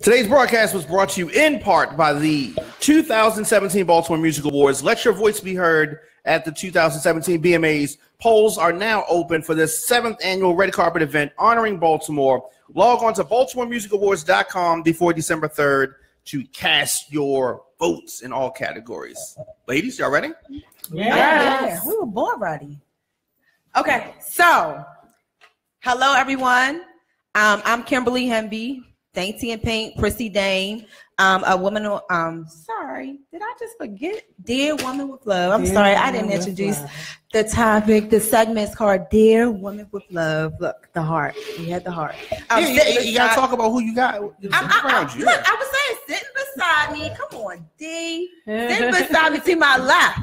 Today's broadcast was brought to you in part by the 2017 Baltimore Music Awards. Let your voice be heard at the 2017 BMAs. Polls are now open for this 7th annual red carpet event honoring Baltimore. Log on to BaltimoreMusicAwards.com before December 3rd to cast your votes in all categories. Ladies, y'all ready? Yes. We were born ready. Okay, so hello everyone. I'm Kimberly Hemby, Dainty and Pink, Prissy Dame, a woman. Sorry, did I just forget? Dear Woman with Love. I'm sorry, I didn't introduce the topic. The segment's called Dear Woman with Love. Look, the heart. We had the heart. You gotta talk about who you got. I was saying, sitting beside me. Come on, D. Sitting beside me to my left.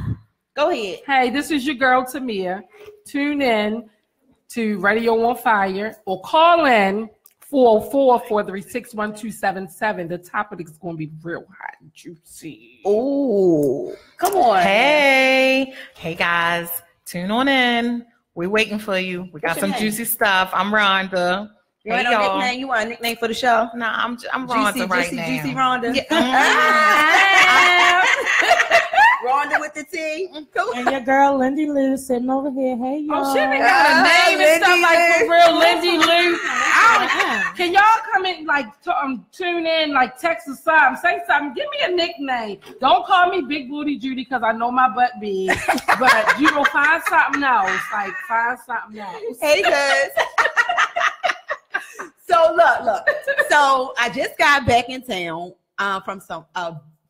Go ahead. Hey, this is your girl Tamia. Tune in to Radio on Fire or call in 404-436-1277. The topic is going to be real hot and juicy. Oh, come on. Hey guys, tune on in. We're waiting for you. We got some juicy stuff. I'm Rhonda. You want a nickname? You want a nickname for the show? Nah, I'm Rhonda right now. Juicy Rhonda. Yeah. Rhonda with the T. And your girl Lindy Lou sitting over here. Hey y'all. Oh, she even got a name and stuff like for real, Lindy Lou. Can y'all come in tune in, text or something, say something, give me a nickname. Don't call me Big Booty Judy because I know my butt big, but you will find something else. Find something else. Hey guys. So look. So I just got back in town from some.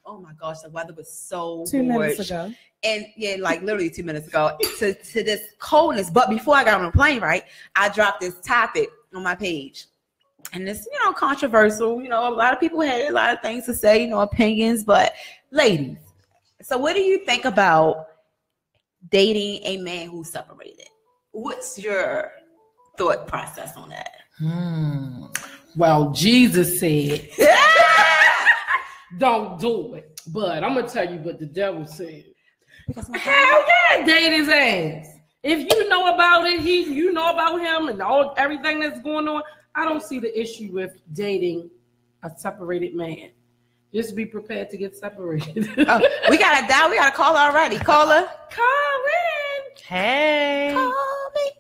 Oh my gosh, the weather was so 2 minutes ago. And yeah, literally 2 minutes ago to this coldness. But before I got on the plane, right, I dropped this topic on my page. And it's, controversial. A lot of people had a lot of things to say, opinions. But ladies, so what do you think about dating a man who's separated? What's your thought process on that? Well, Jesus said, don't do it. But I'm going to tell you what the devil said. Hell yeah, date his ass. If you know about it, you know about him and everything that's going on, I don't see the issue with dating a separated man. Just be prepared to get separated. We got a dial. We got a caller already. Caller. Call in. Hey. Call me.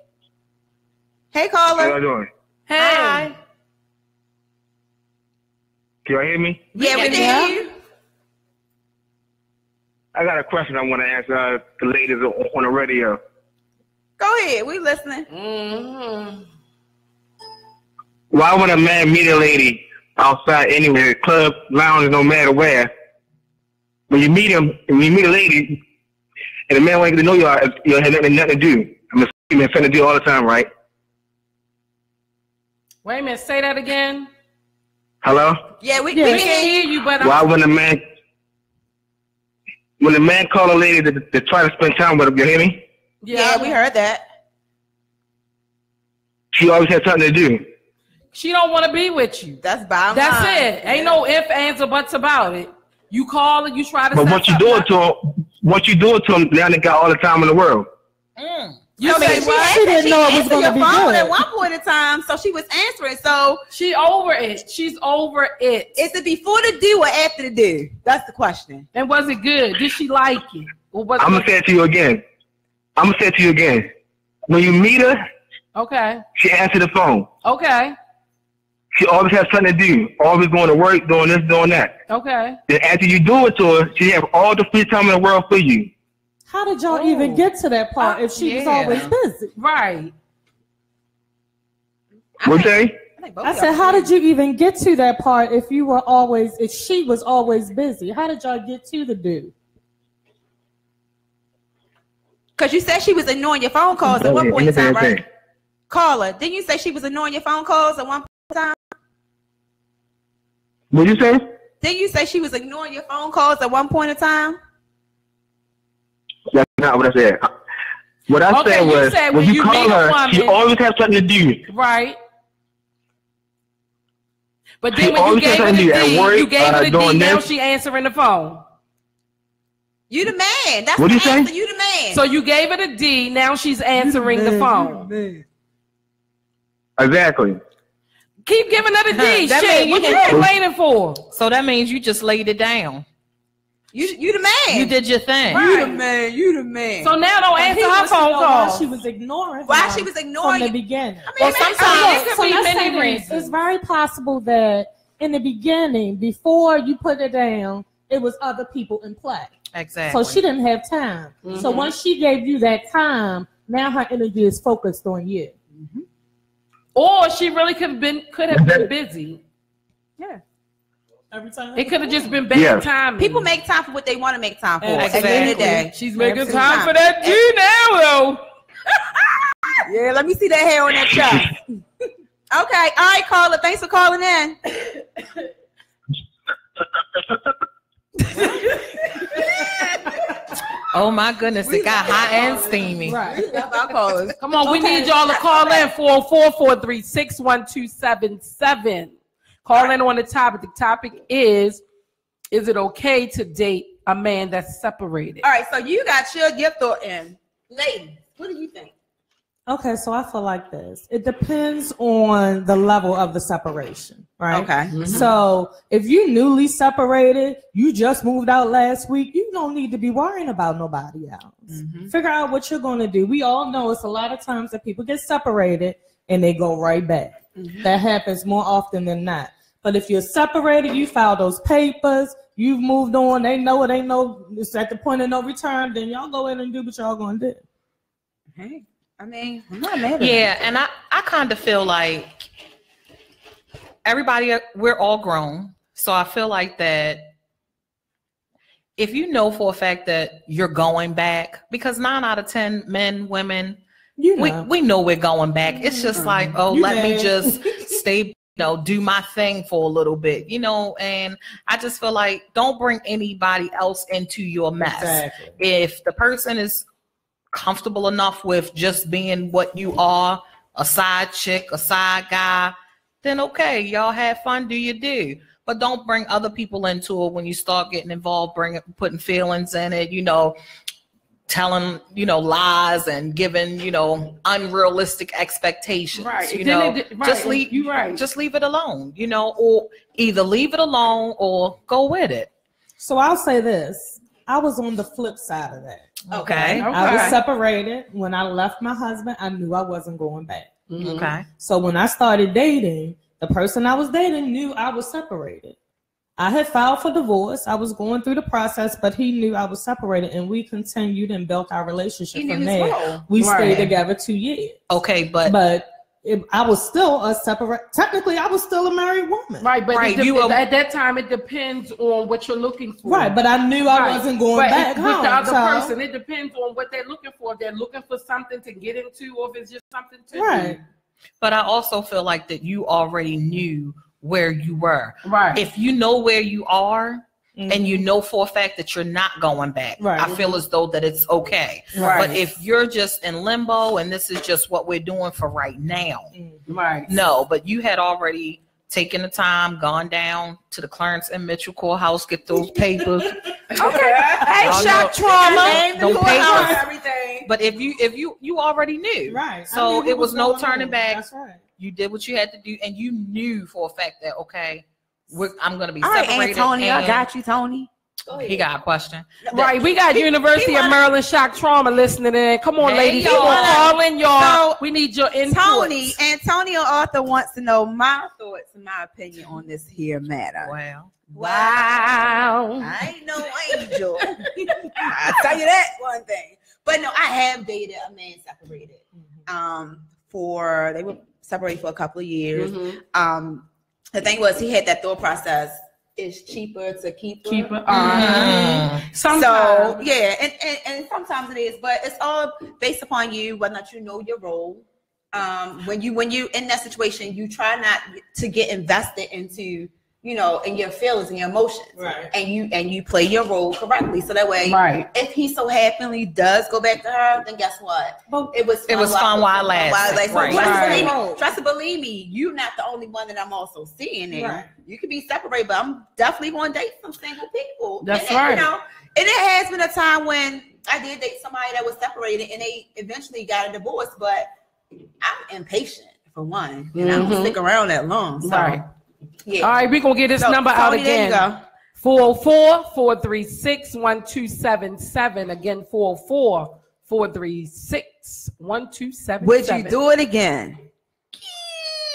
Hey, caller. How y'all doing? Hey. Hi. Can y'all hear me? Yeah, we can hear you. I got a question I want to ask the ladies on the radio. Go ahead. We listening. Mm-hmm. Why would a man meet a lady outside anywhere, club, lounge, no matter where? When you meet him, when you meet a lady, and the man wants to know you have nothing to do. I'm a man finna do all the time, right? Wait a minute. Say that again. Hello? Yeah, we can hear you, but why when a man call a lady to try to spend time with her, you hear me? Yeah, we heard that. She always has something to do. She don't want to be with you. That's bottom That's line. it. Ain't no ifs, ands, or buts about it. You call and you try to. But what you do it to him, now they got all the time in the world. You say she what? She didn't know it was going to your be phone good. at one point in time, so she was answering. So She over it. She's over it. is it before the do or after the do? That's the question. And was it good? Did she like it? Or was I'm gonna say it to you again. When you meet her, Okay. she answers the phone. Okay. She always has something to do. Always going to work, doing this, doing that. Okay. Then after you do it to her, she have all the free time in the world for you. How did y'all even get to that part if she was always busy? Right. What day? I said, how did you even get to that part if she was always busy? How did y'all get to the dude? Because you said she was ignoring your phone calls at one point in time, right? Caller, didn't you say she was ignoring your phone calls at one point in time? What you say? Didn't you say she was ignoring your phone calls at one point in time? That's not what I said. What I said was, when you call her, she always has something to do. Right. But then when you gave her the D, now she answering the phone. You the man. That's what the you answer. say? You the man. So you gave her the D, now she's answering the phone. Exactly. Keep giving her the D. That Shit, mean what you you didn't- complaining for? So that means you just laid it down. You the man. You did your thing. You the man. You the man. So now don't And answer he her wants to phone know why call. she was ignoring Why him she was from ignoring the you? beginning. Well, So sometimes it look, could be let's say many this. reasons. It's very possible that in the beginning, before you put it down, it was other people in play. Exactly. So she didn't have time. So once she gave you that time, now her energy is focused on you. Or she really could have been busy. Yeah. Every time. It could have just been bad Yes. timing. People make time for what they want to make time for. At the end of Exactly. the day, She's making Every time for that D now, though. yeah. Let me see that hair on that chest. Okay. All right, caller. Thanks for calling in. Oh my goodness, it got hot and steamy. Right. Our callers. Come on, we need y'all to call in 404-436-1277. Call in on the topic. The topic is it okay to date a man that's separated? All right. So you got your thought in, ladies. What do you think? Okay, so I feel like this. It depends on the level of the separation, right? Okay. So if you newly separated, you just moved out last week, you don't need to be worrying about nobody else. Figure out what you're going to do. We all know it's a lot of times that people get separated and they go right back. That happens more often than not. But if you're separated, you file those papers, you've moved on, they know it ain't it's at the point of no return, then y'all go in and do what y'all going to do. Hey, I mean, I'm not mad at Yeah, and I kind of feel like we're all grown. So I feel like that if you know for a fact that you're going back, because 9 out of 10 men, women, You know. we know we're going back. It's just like, oh, You let me mad. just stay, do my thing for a little bit, and I just feel like don't bring anybody else into your mess. Exactly. If the person is comfortable enough with just being what you are, a side chick, a side guy, then okay, y'all have fun, do you do. But don't bring other people into it when you start getting involved, putting feelings in it, telling, lies and giving, unrealistic expectations. Right. Just leave You're right. just leave it alone, or either leave it alone or go with it. So I'll say this. I was on the flip side of that. Okay. I was separated. When I left my husband, I knew I wasn't going back. Okay. So when I started dating, the person I was dating knew I was separated. I had filed for divorce. I was going through the process, but he knew I was separated, and we continued and built our relationship He from knew his there. role. We Right. stayed together 2 years. Okay, but I was still technically I was still a married woman. Right, but Right, at that time, it depends on what you're looking for. Right, but I knew I wasn't going But back with home. the other so- person, it depends on what they're looking for. If they're looking for something to get into, or if it's just something to Right. do. But I also feel like that you already knew where you were. Right. If you know where you are and you know for a fact that you're not going back, Right. I feel as though that it's okay. Right. But if you're just in limbo and this is just what we're doing for right now, Right. no, but you had already taken the time, gone down to the Clarence and Mitchell courthouse, get those papers. Okay. Hey, Y'all shock trauma. Name the Them courthouse, papers. everything. But if you already knew. Right. I So knew it what was no going turning on. back. That's right. You did what you had to do, and you knew for a fact that I'm going to be All right, separated. Tony, I and got you, Tony. He got a question. Right, we got University of Maryland shock trauma listening in. Come on, Hey, ladies, y'all. come on, call in, y'all. So, We need your input. Tony, Antonio Arthur wants to know my thoughts and my opinion on this here matter. Wow. Wow. Wow. I ain't no angel. I'll tell you that one thing. But no, I have dated a man separated. They were separated for a couple of years. The thing was, he had that thought process. It's cheaper to keep her. Sometimes. So yeah, and sometimes it is, but it's all based upon you, whether or not you know your role. When you in that situation, you try not to get invested into, in your feelings and your emotions. Right. And you play your role correctly. So that way, Right. if he so happily does go back to her, then guess what? It was fun while it lasted. So Right. trust and believe me, you're not the only one that I'm also seeing there. Right. You can be separated, but I'm definitely going to date some single people. That's and, right. And it has been a time when I did date somebody that was separated and they eventually got a divorce, but I'm impatient for one. And I don't stick around that long. So. Right. Yeah. All right, we're going to get this number out Tony, again. there you go. 404-436-1277. Again, 404-436-1277. Would you do it again?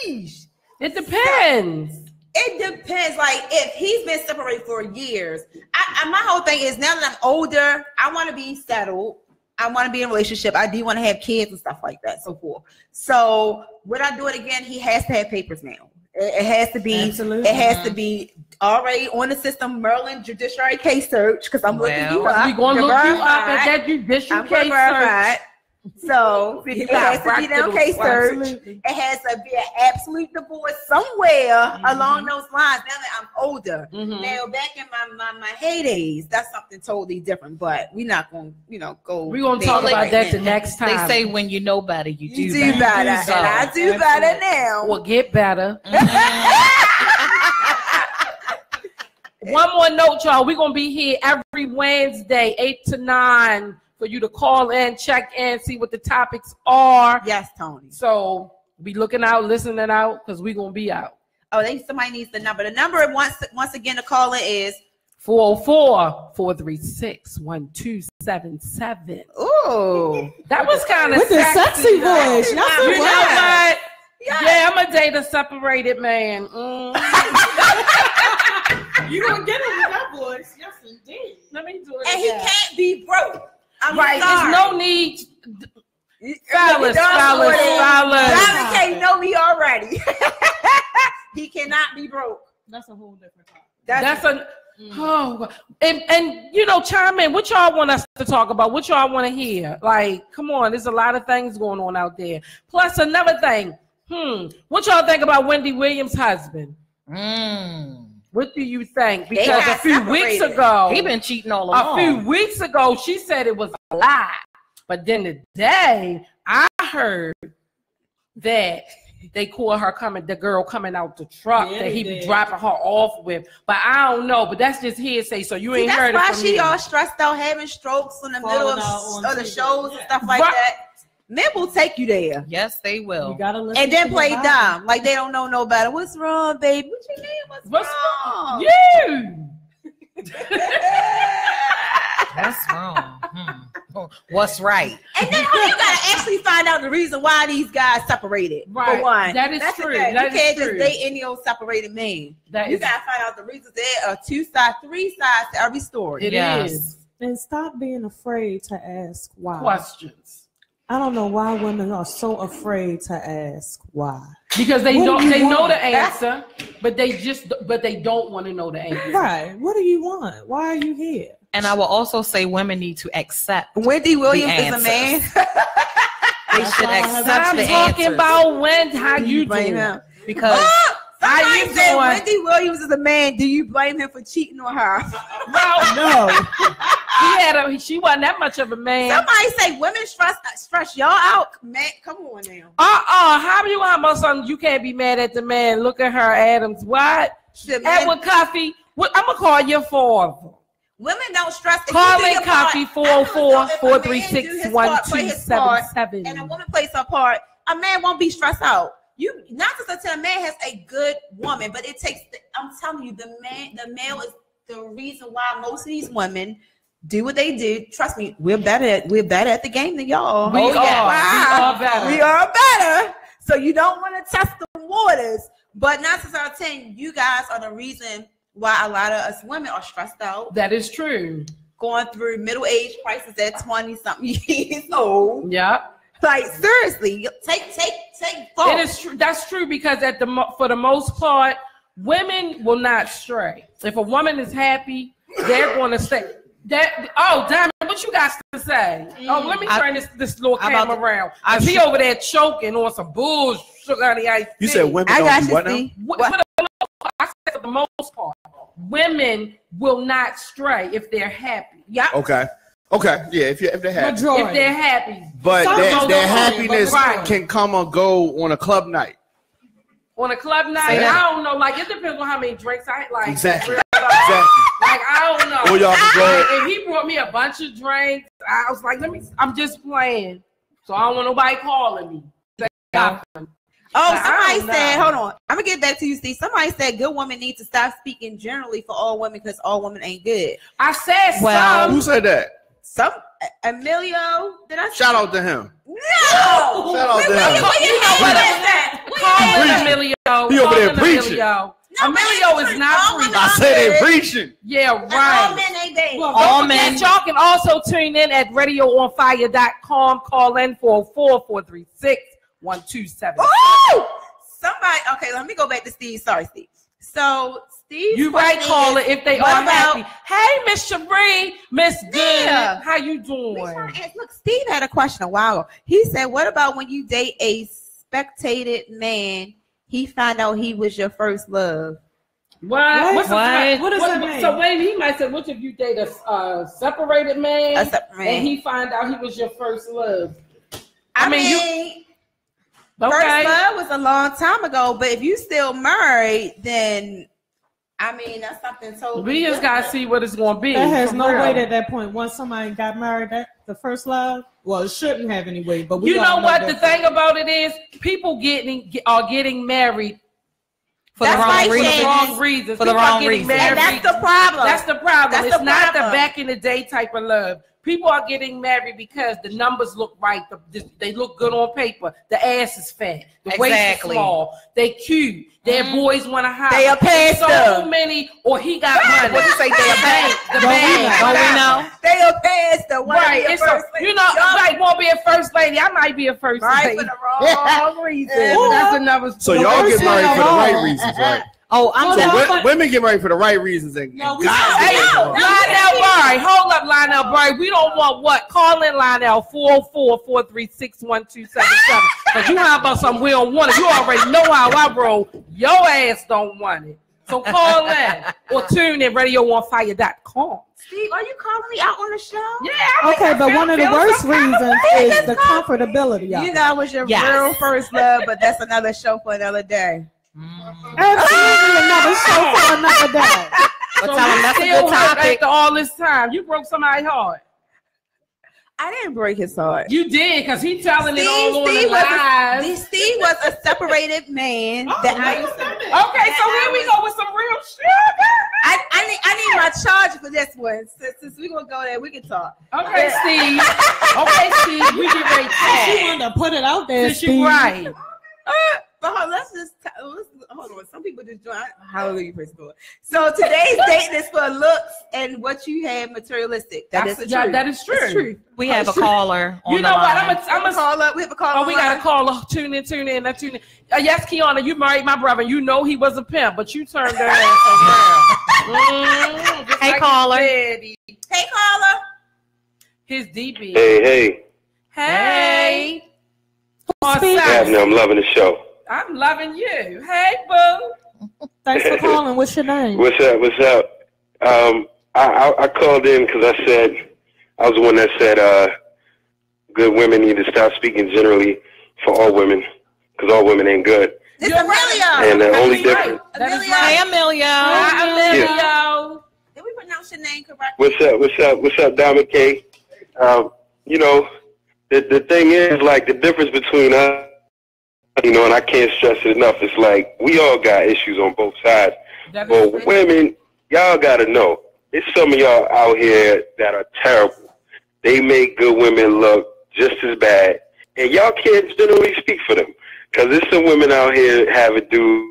It depends. It depends. Like if he's been separated for years, my whole thing is now that I'm older, I want to be settled. I want to be in a relationship. I do want to have kids and stuff like that. So cool. So would I do it again? He has to have papers now. It has to be. Absolutely. It has to be already on the system. Maryland Judiciary Case Search, because I'm looking you up. We're gonna look you up at that judicial case search. So it has to be down case search. Absolutely. It has to be an absolute divorce somewhere along those lines. Now that I'm older, now back in my heydays, that's something totally different. But we're not going, go. We're gonna talk about that the next time. They say when you know better, you do better. So, and I do better now. Well, get better. One more note, y'all. We're gonna be here every Wednesday, 8 to 9. For you to call in, check in, see what the topics are. Yes, Tony. So be looking out, listening out, because we're going to be out. Oh, somebody needs the number. The number, once again, to call in is 404-436-1277. Ooh. That was kind of With the sexy voice. Y'all You know what? Yes. Yeah, I'm going to date a separated man. You gonna get it with that voice? Yes, indeed. Let me do it And again. he can't be broke. I'm Right, sorry. there's no need. Fellas. Diamond can't know me already. He cannot be broke. That's a whole different topic. That's and chime in. What y'all want us to talk about? What y'all want to hear? Like, come on, there's a lot of things going on out there. Plus another thing. What y'all think about Wendy Williams' husband? What do you think? Because a few weeks ago, he been cheating all along. A few weeks ago, she said it was a lie. But then today, I heard that they caught her the girl coming out the truck that he be dropping her off with. But I don't know. But that's just hearsay. So you ain't heard it from me. That's why she all stressed out, having strokes in the middle of the shows and stuff like that. Men will take you there. Yes, they will. You gotta listen and then to play your dumb. Like they don't know no better. What's wrong, baby? What you mean? What's wrong? You. That's wrong. What's right? And then you gotta actually find out the reason why these guys separated. Right. For one. That's true. You That can't is just true. date any old separated man. You gotta find out the reasons. There are 2 sides, 3 sides to every story. It is. And stop being afraid to ask why. Questions. I don't know why women are so afraid to ask why. Because they What don't. do you They know want? the answer, but they don't want to know the answer. Right. What do you want? Why are you here? And I will also say women need to accept. Wendy Williams is a man. They should accept I'm the talking answers. about how you blame do. him. Because How Somebody you said doing? Wendy Williams is a man. Do you blame him for cheating on her? No. She wasn't that much of a man. Somebody say women stress y'all out. Man, come on now. How do you want about something? You can't be mad at the man. Look at her, Adams. What? Shit, man. Edward Coffee. What? I'm gonna call your father. Women don't stress. Call in Coffee 404-436-1277. And a woman plays her part. A man won't be stressed out. You not just until a man has a good woman, but it takes. I'm telling you, the male is the reason why most of these women do what they do. Trust me, we're better at the game than y'all. We are. Wow. We are better. We are better. So you don't want to test the waters. But 9 times out of 10, you guys are the reason why a lot of us women are stressed out. That is true. Going through middle age crisis at 20-something years old. Yeah. Like seriously, take thought. It is true. That's true because for the most part, women will not stray. If a woman is happy, they're going to stay. Diamond, what you got to say? Let me turn this little camera around. He over there choking on some bullshit, sugar honey ice. You said women don't do what now? I said for the most part, women will not stray if they're happy. Yeah. Okay. Yeah. If they're happy. Majority. If they're happy. But Some their don't, happiness right. can come or go on a club night. On a club night, I don't know. Like it depends on how many drinks I like. Exactly. Like I don't know. Or y'all can go ahead. If he brought me a bunch of drinks, I was like, I'm just playing. So I don't want nobody calling me. Oh, I somebody don't said, know. hold on. I'm gonna get back to you, Steve. Somebody said good women need to stop speaking generally for all women because all women ain't good. I said Well, Who said that? Some Emilio, did I say? Shout out to him. No. Shout out to him. Where you know what is that? Call Emilio. He over there Call preaching. Emilio. No, Emilio is not preaching. I said they preaching. Yeah, All right. men ain't gay. Well, All don't forget, men. y'all can also tune in at radioonfire.com. Call in 404-436-1277. Ooh! Somebody, okay, let me go back to Steve. Sorry, Steve. So, Steve. You right, caller, if they what are about- happy. Hey, Miss Cherie, Miss Good, Yeah. how you We doing? trying to ask- Look, Steve had a question a while ago. He said, what about when you date a spectated man, he found out he was your first love? What? What's What? What does that mean? So maybe he might say, what if you date a separated man, A separate man. and he find out he was your first love? I mean, mean, Okay. first love was a long time ago, but if you still married, then I mean that's something totally We just gotta different. see what it's gonna be. That has for no real. weight at that point. Once somebody got married, that the first love, well, it shouldn't have any weight. But we You know all what? The that- thing about it is, people are getting married For the That's wrong right, for the reason. wrong reasons. For the People are wrong getting reason. And married. that's the problem. That's the problem. That's It's the not the problem. back in the day type of love. People are getting married because the numbers look right. They look good on paper. The ass is fat. The waist is Exactly. small. They cute. Their boys want to hire. They a pastor. So many. Or he got money. What you say? They a bank. The Don't we bank. know? Don't we know? They a pastor. Right. It's a, you know, like won't be a first lady. I might be a first right lady. for the wrong reason. That's another. So story. y'all get married for the right wrong. reasons, right? Oh, I'm So telling. women get married for the right reasons, and No, we guys don't. get Hey, married for the wrong reasons. Lionel Barry. Hold up, Lionel Barry. We don't want what? Call in Lionel 404-436-1277. Because you how about something we don't want it. You already know how I roll. Your ass don't want it. So call in or tune in radioonfire.com. Steve, are you calling me out on the show? Yeah. I mean, Okay, I but feel- one of the feel worst some kind of reasons way. is the comfortability of You it. know, I was your Yes. real first love, but that's another show for another day. Absolutely another show for another day. But So tell them you that's a still good hurt topic. after all this time. You broke somebody's heart. I didn't break his heart. You did, because he telling it all on the Steve live. Steve was a separated man that I used to. Okay, so here we go with some real shit. I need my charge for this one. Since we're gonna go there, we can talk. Okay, Steve. Okay, Steve. We get ready to She talk. wanted to put it out there, Since Steve. you right. But hold on. Some people just join. Hallelujah, praise the Lord. So today's dating is for looks and what you have materialistic. That is the truth. That is true. It's true. We have a caller on You the know what? line. I'm a Call up. We have a call. Oh, we got a caller. Tune in. Yes, Kiana, you married my brother. You know he was a pimp, but you turned their ass around. Just Hey, like caller. Daddy. Hey, caller. His DB. Hey, Hey. Oh, Speak. son, I'm loving the show. I'm loving you. Hey, boo. Thanks for calling. What's your name? What's up? I called in because I said, I was the one that said good women need to stop speaking generally for all women because all women ain't good. It's You're Amelia. And the That only is difference. right. That is Amelia. Hey, right. Amelia. Hi, Emilio. Did we pronounce your name correctly? What's up, Diamond K? You know, the thing is, like, the difference between us, you know, and I can't stress it enough, it's like we all got issues on both sides. That is But right. women, y'all got to know, there's some of y'all out here that are terrible. They make good women look just as bad. And y'all can't generally speak for them. Because there's some women out here having dudes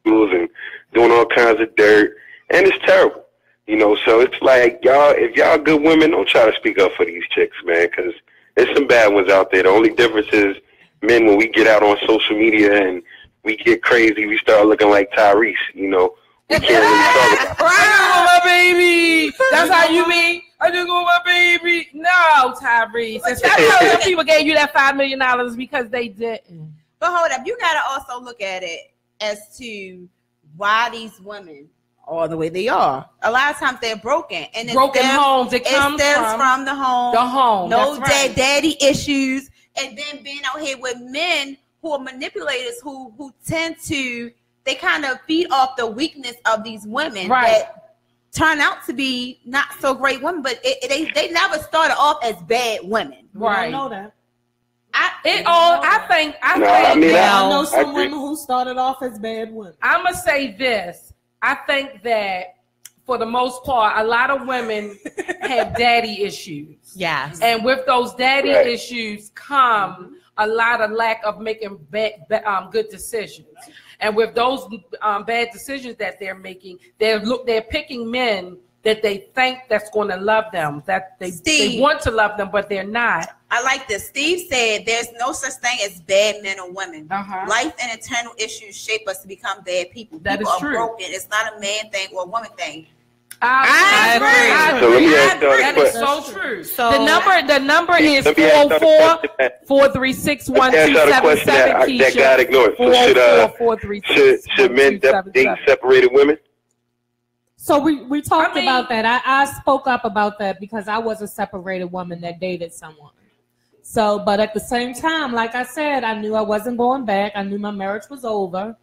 and doing all kinds of dirt. And it's terrible. You know, so it's like, y'all, if y'all good women, don't try to speak up for these chicks, man. Because there's some bad ones out there. The only difference is men, when we get out on social media and we get crazy, we start looking like Tyrese, you know. We can't really talk about it. I just want my baby. That's how you mean? I just want my baby. No, Tyrese. And stop telling them people gave you that $5 million because they didn't. But hold up, you gotta also look at it as to why these women are the way they are. A lot of times they're broken, and Broken homes. It comes stems from the home. the home. No That's right. daddy issues, and then being out here with men who are manipulators, who tend to, they kind of feed off the weakness of these women Right. that turn out to be not so great women, but they never started off as bad women. We don't Right. know that. I think I know some agree. women who started off as bad women. I'm gonna say this. I think that for the most part, a lot of women have daddy issues. Yes. And with those daddy issues come a lot of lack of making good decisions. And with those bad decisions that they're making, they're picking men that they think that's going to love them, that they want to love them, but they're not. I like this. Steve said there's no such thing as bad men or women. Life and internal issues shape us to become bad people. That people is are true. broken. It's not a man thing or a woman thing. I agree. So let me ask y'all a That is question. so true. So The number is Let me ask y'all a question. 404-436-1277. That got ignored. So should men date separated women? So we talked about that. I spoke up about that because I was a separated woman that dated someone. So, but at the same time, like I said, I knew I wasn't going back. I knew my marriage was over.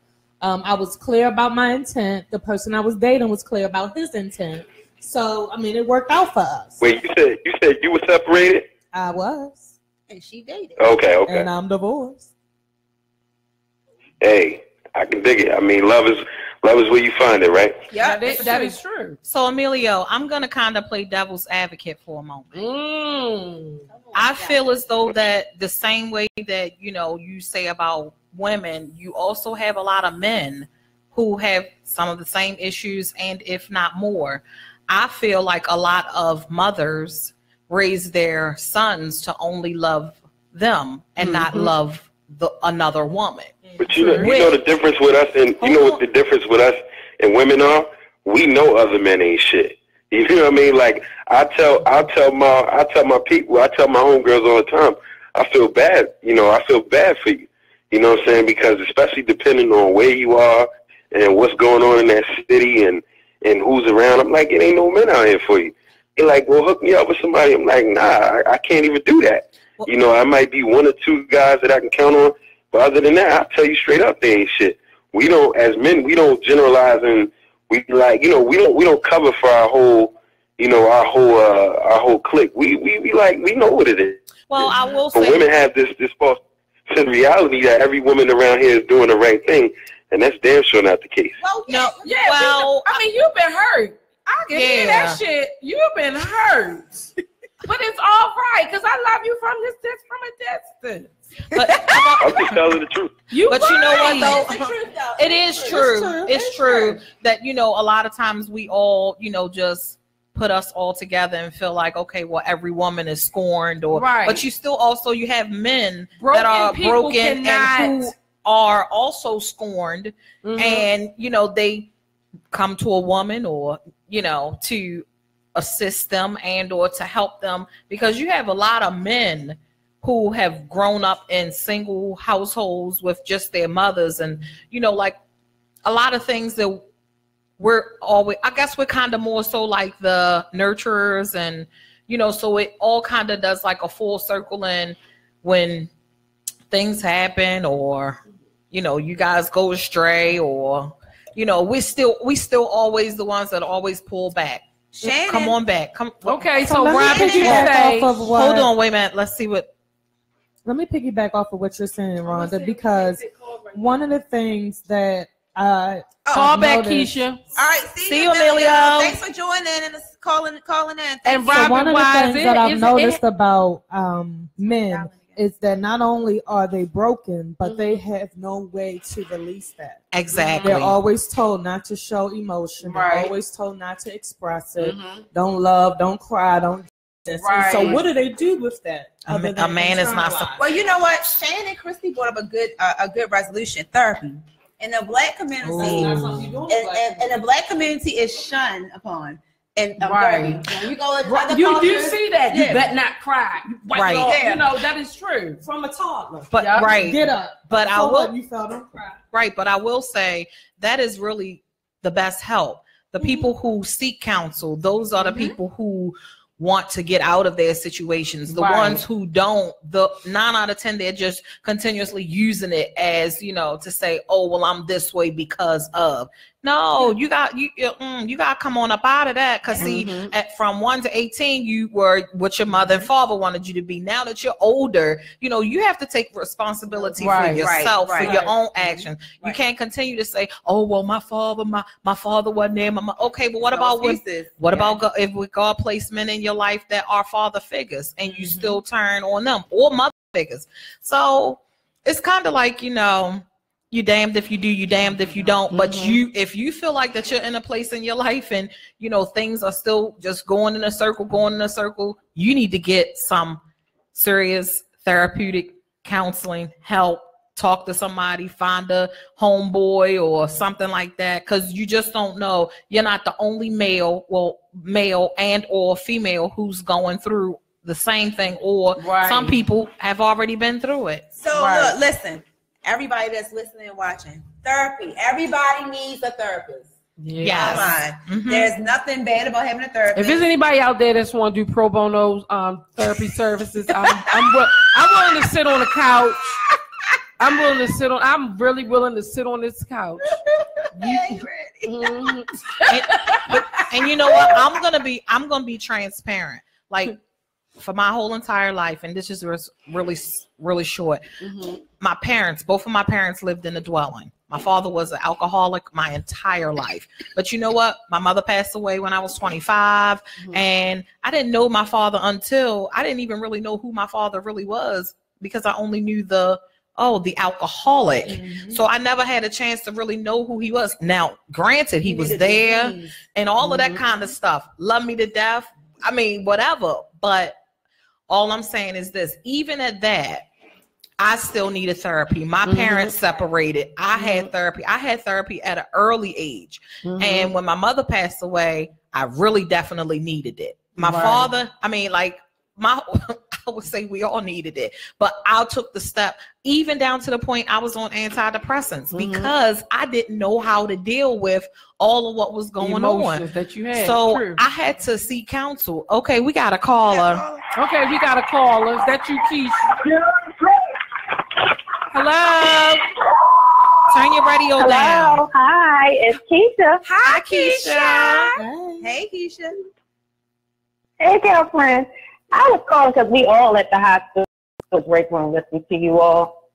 I was clear about my intent. The person I was dating was clear about his intent. So, I mean, it worked out for us. Wait, you said you were separated? I was. And she dated. Okay. And I'm divorced. Hey, I can dig it. I mean, love is where you find it, right? Yeah, that is true. So Emilio, I'm gonna kind of play devil's advocate for a moment. I feel as though that the same way that you say about women, you also have a lot of men who have some of the same issues, and if not more. I feel like a lot of mothers raise their sons to only love them and not love another woman. But you know the difference with us, and you know what the difference with us and women are? We know other men ain't shit. You know what I mean? Like I tell my people, I tell my homegirls all the time, I feel bad. I feel bad for you. You know what I'm saying? Because especially depending on where you are and what's going on in that city and who's around, I'm like, it ain't no men out here for you. They're like, well, hook me up with somebody. I'm like, nah, I can't even do that. I might be one or two guys that I can count on. But other than that, I'll tell you straight up, they ain't shit. We don't, as men, we don't generalize, and we we don't cover for our whole clique. We know what it is. Well, I will but say, women have this false sense of reality that every woman around here is doing the right thing, and that's damn sure not the case. Well, you've been hurt. I can hear that shit. You've been hurt. But it's all right, because I love you from a distance. But I'm just telling the truth. You know what though? It is true. It's true that a lot of times we all just put us all together and feel like, okay, well, every woman is scorned, but you still also you have men that are broken and who are also scorned, and they come to a woman or to assist them and or to help them, because you have a lot of men who have grown up in single households with just their mothers, and like a lot of things that we're always, I guess we're kind of more so like the nurturers, and so it all kind of does like a full circle, and when things happen or you guys go astray, or we still always the ones that always pull back. Shannon. Come on back. Okay, so Robin, hold on, wait a minute. Let's see what. Let me piggyback off of what you're saying, Rhonda, because one of the things that call back, Keisha. All right, see you, Emilio. Thanks for joining and calling in. And so one of the things that I've noticed about men is that not only are they broken, but they have no way to release that. Exactly. They're always told not to show emotion. They're always told not to express it. Don't love, don't cry, don't. Right. So what do they do with that? A man is not. Well, you know what? Shannon and Christy brought up a good resolution: therapy. In the black community, and the black community is shunned upon. And right, when you go you do see that. You better not cry. Right, that is true. From a toddler, but get up. But I will. You felt don't cry. Right, but I will say that is really the best help. The people who seek counsel, those are the people who want to get out of their situations. The ones who don't, the 9 out of 10, they're just continuously using it as to say, oh well, I'm this way because of. No, you got to come on up out of that. Because see, from 1 to 18, you were what your mother and father wanted you to be. Now that you're older, you have to take responsibility for yourself, for your own actions. You can't continue to say, "Oh, well, my father wasn't there." Okay, but what about if we God placed men in your life that are father figures, and you still turn on them, or mother figures? So it's kind of like, you damned if you do, you damned if you don't. But if you feel like that you're in a place in your life and things are still just going in a circle, you need to get some serious therapeutic counseling help. Talk to somebody, find a homeboy or something like that, because you just don't know. You're not the only male and or female who's going through the same thing, or some people have already been through it. So look, listen. Everybody that's listening and watching, therapy. Everybody needs a therapist. Yes. There's nothing bad about having a therapist. If there's anybody out there that's want to do pro bono therapy services, I'm willing to sit on the couch. I'm really willing to sit on this couch. And you know what? I'm gonna be transparent. Like, for my whole entire life, and this is really, really short. Both of my parents lived in a dwelling. My father was an alcoholic my entire life. But you know what? My mother passed away when I was 25, and I didn't know my father until I didn't even really know who my father really was, because I only knew the alcoholic. So I never had a chance to really know who he was. Now, granted, he was there and all of that kind of stuff. Love me to death. I mean, whatever. But all I'm saying is this: even at that, I still needed therapy. My parents separated. I had therapy. I had therapy at an early age. And when my mother passed away, I really definitely needed it. My father, I would say we all needed it, but I took the step, even down to the point I was on antidepressants, because I didn't know how to deal with all of what was going on that you had. So I had to seek counsel. Okay, we got a caller. Okay, we got a caller. Is that you, Keisha? Hello. Turn your radio down. Hi, it's Keisha. Hi, Keisha. Hey, Keisha. Hey, girlfriend. I was calling because we all at the hospital break room listening to you all.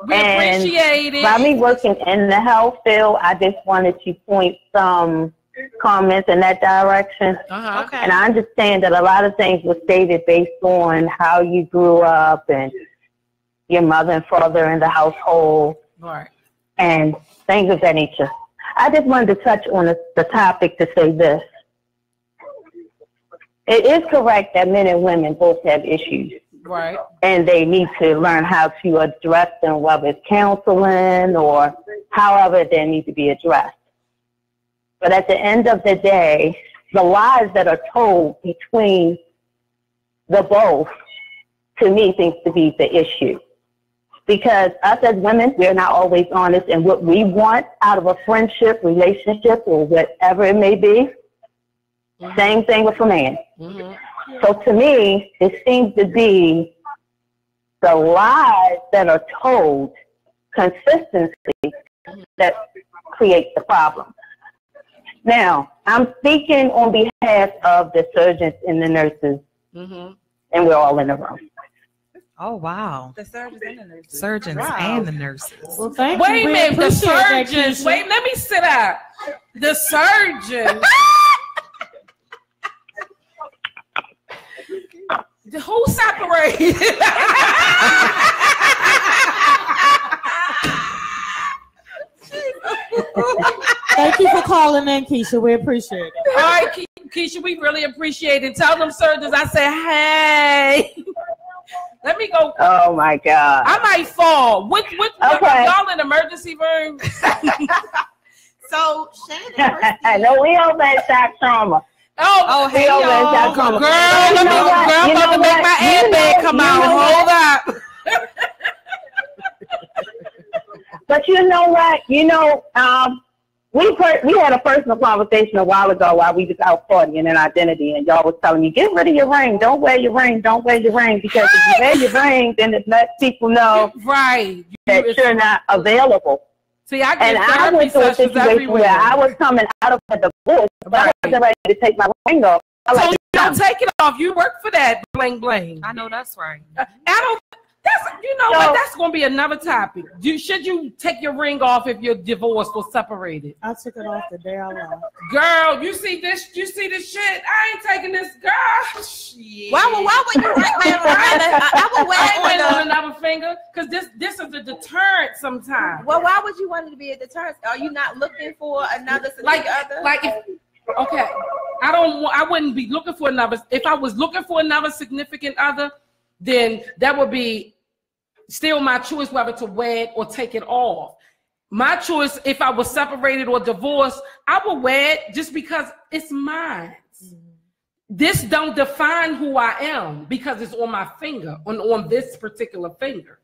We appreciate it. By me working in the health field, I just wanted to point some comments in that direction. Okay. And I understand that a lot of things were stated based on how you grew up and your mother and father in the household, and things of that nature. I just wanted to touch on the topic to say this. It is correct that men and women both have issues. Right. And they need to learn how to address them, whether it's counseling or however they need to be addressed. But at the end of the day, the lies that are told between the both, to me, seems to be the issue. Because us as women, we're not always honest in what we want out of a friendship, relationship, or whatever it may be. Same thing with a man. So to me, it seems to be the lies that are told consistently that creates the problem. Now, I'm speaking on behalf of the surgeons and the nurses, and we're all in the room. Oh, wow. The surgeons and the nurses. Surgeons and the nurses. Well, thank Wait you. a minute, the surgeons. Wait, let me sit out. The surgeons. Who separated? Thank you for calling in, Keisha. We appreciate it. All right, Keisha, we really appreciate it. Tell them surgeons I said, hey. Let me go. Oh, my God. I might fall. Which Okay. y'all in the emergency room? So, Shannon, I know we all had shock trauma. Oh, hey, all y'all. had shock trauma. Girl, I'm about to make my airbag come out. Hold up. But you know what? We had a personal conversation a while ago while we was out partying in Identity, and y'all was telling me, get rid of your ring. Don't wear your ring. Don't wear your ring. Because if you wear your ring, then it lets people know Right. that you're not available. See, I And get I went therapy through a sessions situation everywhere. where I was coming out of a divorce, but I wasn't ready to take my ring off. So you don't take it off. You work for that. Bling bling. I know that's right. I don't. That's what. That's going to be another topic. Should you take your ring off if you're divorced or separated? I took it off the day I left. Girl, you see this? You see this shit? I ain't taking this. Girl, shit. Why would you wear I would wear on another finger? Because this is a deterrent sometimes. Well, why would you want it to be a deterrent? Are you not looking for another Okay, I wouldn't be looking for another. If I was looking for another significant other, then that would be still my choice whether to wear it or take it off. My choice, if I was separated or divorced, I would wear it just because it's mine. This don't define who I am because it's on my finger, on this particular finger.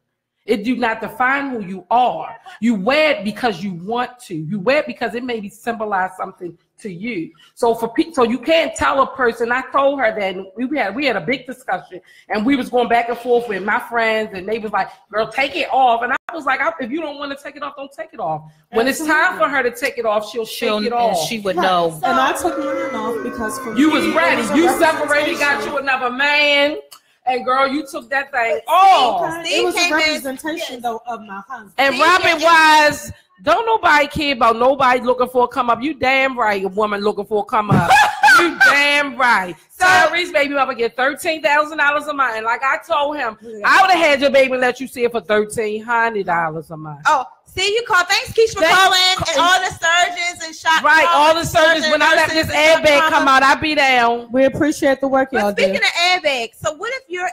It do not define who you are. You wear it because you want to. You wear it because it maybe symbolize something to you. So so you can't tell a person. I told her that, and we had a big discussion, and we was going back and forth with my friends, and they was like, "Girl, take it off." And I was like, "If you don't want to take it off, don't take it off. When it's time for her to take it off, she'll take it off. And she would know." And I took mine off because you was ready. You separated, got you another man. And girl, you took that thing off. It was a representation though of my husband. And Robin Wise, don't nobody care about nobody looking for a come up. You damn right, a woman looking for a come up. You damn right. Tyrese baby mother get $13,000 a month. And like I told him, I would have had your baby let you see it for $1,300 a month. Oh, see, you call. Thanks, Keisha, for calling. And all the surgeons and shots. Right, all the surgeons. When I let this airbag come out, I be down. We appreciate the work y'all do. Speaking of airbags, so what if you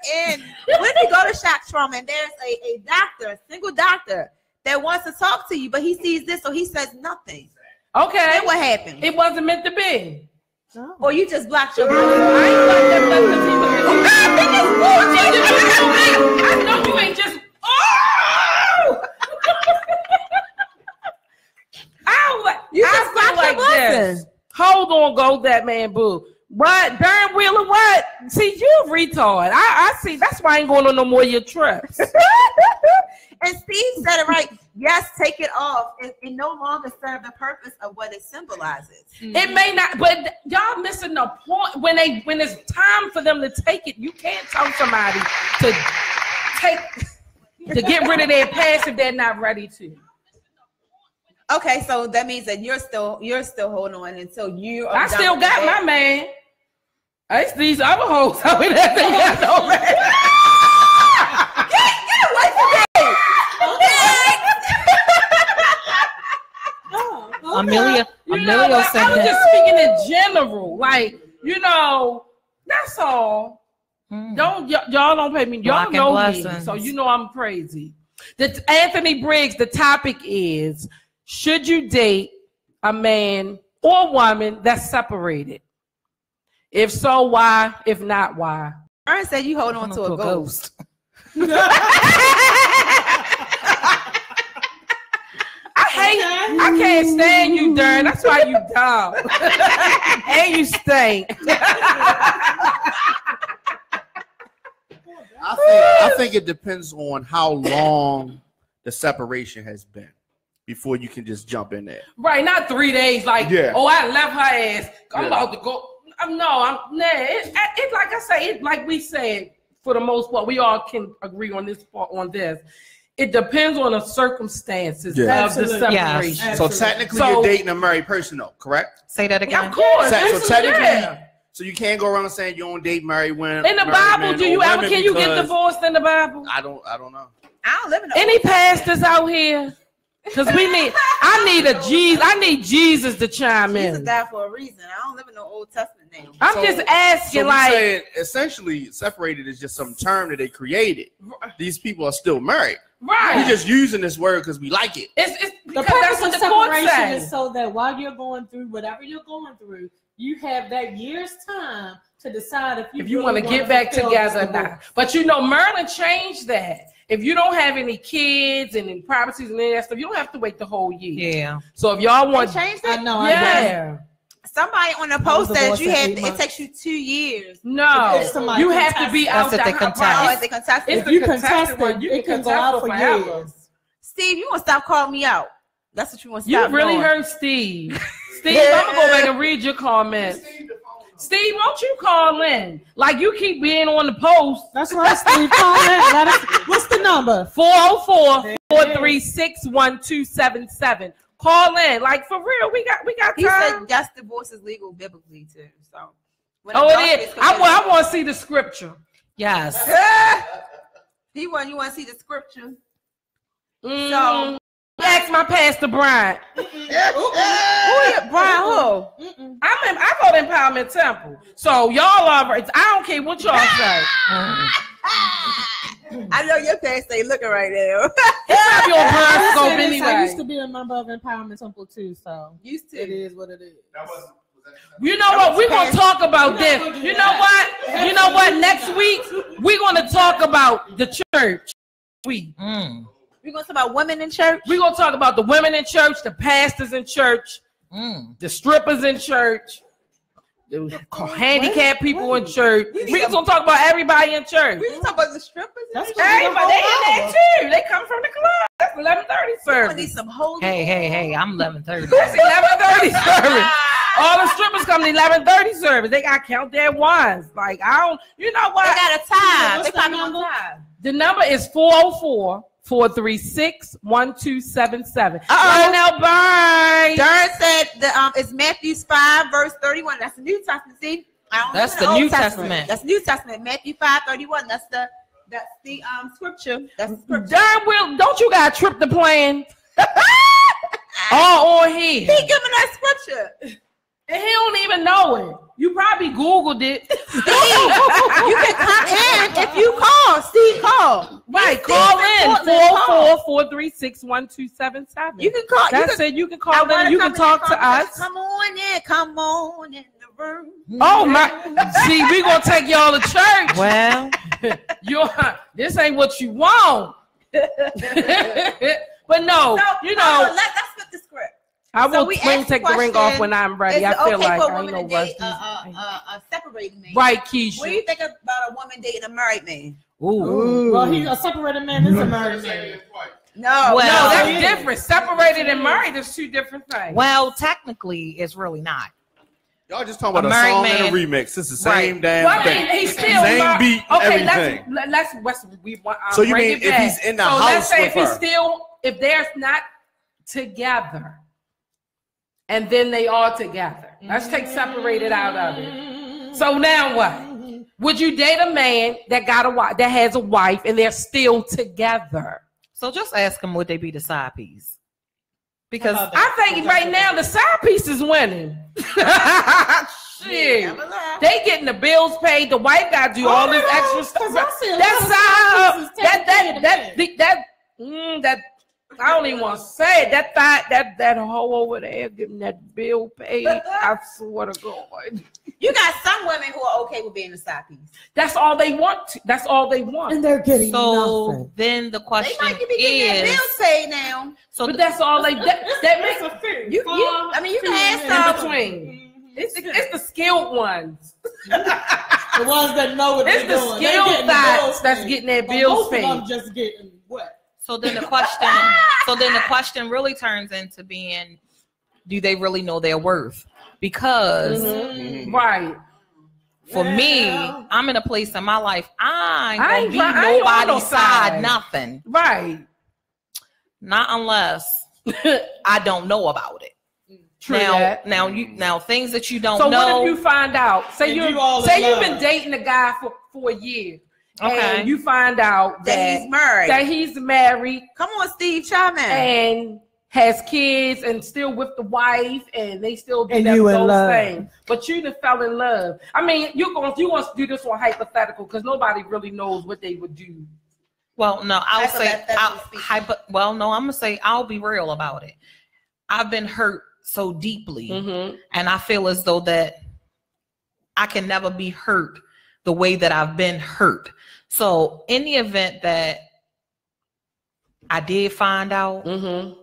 go to shock trauma and there's a doctor, a single doctor that wants to talk to you, but he sees this, so he says nothing. Okay. Then what happened? It wasn't meant to be. Oh. Or you just blocked your brother. I ain't blocked that I know you ain't just. Oh! You just blocked your blessing. Hold on, go that man boo. What? Darn Wheeler, what? See, you a retard. I see. That's why I ain't going on no more of your trips. And Steve said it right. Yes, take it off. It no longer serves the purpose of what it symbolizes. Mm-hmm. It may not, but y'all missing the point. When it's time for them to take it, you can't tell somebody to get rid of their past if they're not ready to. Okay, so that means that you're still holding on until you. I still got my man. It's these other hoes out there that got no man. Get away from me! Amelia said I was just speaking in general, like that's all. Y'all don't pay me. Y'all know me, so you know I'm crazy. Anthony Briggs. The topic is: should you date a man or woman that's separated? If so, why? If not, why? Ern said you hold on to a ghost. I can't stand you, Dern. That's why you dumb. And you stink. I think it depends on how long the separation has been before you can just jump in there. Right, not 3 days. Like, oh, I left her ass. I'm about to go. It's like I say. It like we said. For the most part, we all can agree on this part. On this. It depends on the circumstances of the separation. Yeah. So technically, you're dating a married person, though, correct? Say that again. Of course. So technically, so you can't go around saying you don't date married women. In the Bible, can you get divorced in the Bible? I don't know. I don't live in any pastors out here? Because I need Jesus to chime in. Jesus died for a reason. I don't live in no Old Testament now. I'm just asking, saying, essentially, separated is just some term that they created. These people are still married. Right. We're just using this word because we like it. It's the purpose of separation is so that while you're going through whatever you're going through, you have that year's time to decide if you want to get back together or not. But Merlin changed that. If you don't have any kids and any properties and any of that stuff, you don't have to wait the whole year. Yeah. So if y'all want, they changed it. I know. Yeah. Somebody on the post said it takes you 2 years. No, you have to be out there. If you contest it, it can go out for years. Steve, you want to stop calling me out? That's what you want to You stop really doing. hurt Steve. Steve, I'm gonna go back and read your comments. Steve, won't you call in? Like you keep being on the post. That's right, Steve. Call in. What's the number? 404-436-1277. Call in. Like for real, we got He time. said just divorce is legal biblically too. So Oh, it is. I want to see the scripture. Yes. You want to see the scripture. So ask my pastor Brian. Brian who? I go to Empowerment Temple. So y'all are. I don't care what y'all say. I know your pastor ain't looking right now. It's your horoscope I anyway. used to be a member of Empowerment Temple too, so Used to. it is what it is. You know what? We're gonna talk about this. You know what? You know what? Next week we're gonna talk about the church. We're gonna talk about women in church. We're gonna talk about the women in church, the pastors in church, the strippers in church, the handicapped people in church. We're gonna talk about everybody in church. We just talk about the strippers. That's Hey, but they in there too. They come from the club. That's 11:30 We service. need some holy. Hey, I'm 11:30. That's 11:30 service. All the strippers come to 11:30 service. They got to count their wines. Like I don't. You know what? They got a time. What's They probably the on number? time. The number is 404-436-1277. Uh-oh. Now, bye. Darren said it's Matthew 5 verse 31. That's the New Testament. See, That's the Old New Testament. That's New Testament. Matthew 5:31. That's the scripture. That's the scripture. Darn Will, don't you got to trip the plan? All on here. He giving that scripture. And he don't even know it. You probably Googled it. You can come in if you call. Steve, call. Right, Steve call in. Portland, 404-436-1277. You can call. That's it. You can call in. You can talk to us. Come on in. Come on in the room. Oh my! See, we gonna take y'all to church. Well, This ain't what you want. But no, you know, let's flip the script. I will we swing asked take the the ring question, off when I'm ready. Is I it feel okay like for a I ain't woman no to date rush. a separated man? Right, What do you Keisha. think about a woman dating a married man? Ooh. Well, he's a separated man. Is a married man. No, No, Well- that's different. Separated and married is two different things. well, technically, it's really not. Y'all just talking about A a married song man. and a remix. It's the same Right. damn Well, thing. he's still Same mar- beat, Okay, everything. let's So you bring mean it if back. he's in the so house let's say with if he's her? still, if they're not together, and then they are together. Let's take separated out of it. So now what? Would you date a man that got a wife, that has a wife, and they're still together? So just ask them, would they be the side piece? Because I think right now the side piece is winning. Shit. They getting the bills paid. The wife got to do all this extra stuff. That I don't even want to say it. That hoe over there getting that bill paid. I swear to God. You got some women who are okay with being a side piece. That's all they want. That's all they want. And they're getting so nothing. then the They question might be getting their is, bills paid now. so But that's all they. That makes a fee. You I mean, you can have in some. between. It's the skilled ones. The ones that know what It's they're the doing. They're skilled getting the thoughts bills that's paid. getting their But bills most of paid. them just getting wet. so then the question really turns into being, do they really know their worth? Because Right. for me, I'm in a place in my life, I ain't I gonna be ain't on no nobody's side, side. nothing. Right. Not unless I don't know about it. True that. Now things that you don't So know. what if you find out? Say And you all in you've love. been dating a guy for a year, Okay. and you find out That he's married. that he's married Come on, Steve, chime in. and has kids and still with the wife, and they still do And that you in those love. things. But you done fell in love. I mean, you want to do this on hypothetical because nobody really knows what they would do. Well, no, I'll say, Hypothetically speaking. no, I'm gonna say I'll be real about it. I've been hurt so deeply, and I feel as though that I can never be hurt the way that I've been hurt. So, in the event that I did find out, then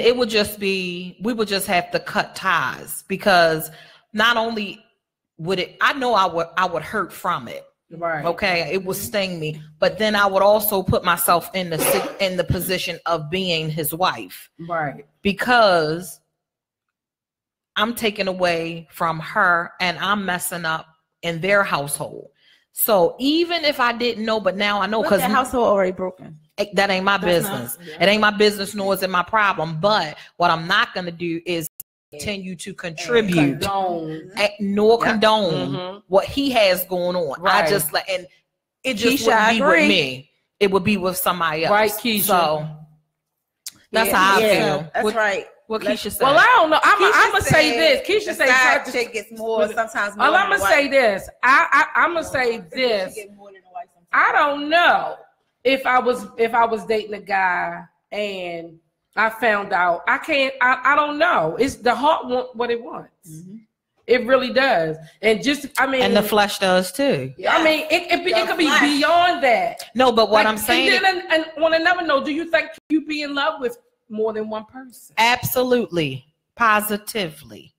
it would just be, we would just have to cut ties, because not only would it, I know I would hurt from it. Right. Okay, it would sting me, but then I would also put myself in the position of being his wife, Right? Because I'm taking away from her, and I'm messing up in their household. So even if I didn't know, but now I know because the household already broken. That ain't my business. It ain't my business, nor is it my problem. But what I'm not gonna do is continue to contribute nor condone what he has going on. Right. I just let, and it just wouldn't be with me. It would be with somebody else. Right, Keisha. So that's how I feel. That's right. What Keisha said. Well, I don't know. I'm gonna say this. Keisha said side chick gets more sometimes. More I'm gonna say this. I'm gonna say this. I don't know if I was dating a guy and I found out. I don't know. It's the heart want what it wants. Mm-hmm. It really does. And and the flesh does too. Yeah. I mean, it could be beyond that. No, but what I'm saying, and on another note, do you think you be in love with more than one person? Absolutely, positively,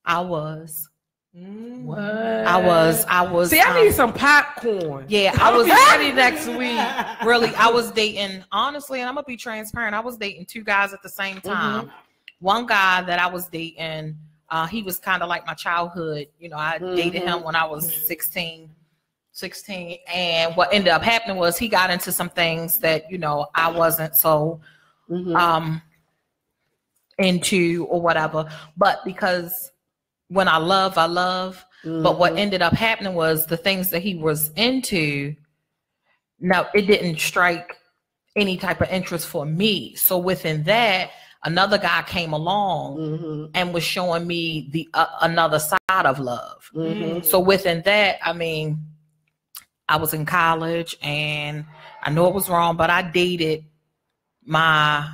I was. What? I was. See, I need some popcorn. Yeah, I was ready next week. Really, I was dating, honestly, and I'm gonna be transparent. I was dating two guys at the same time. Mm-hmm. One guy that I was dating, he was kind of like my childhood. You know, I dated him when I was 16, and what ended up happening was he got into some things that, you know, I wasn't so into or whatever. But because when I love, but what ended up happening was the things that he was into, now it didn't strike any type of interest for me. So within that, another guy came along and was showing me the another side of love. So within that, I mean, I was in college and I know it was wrong, but I dated my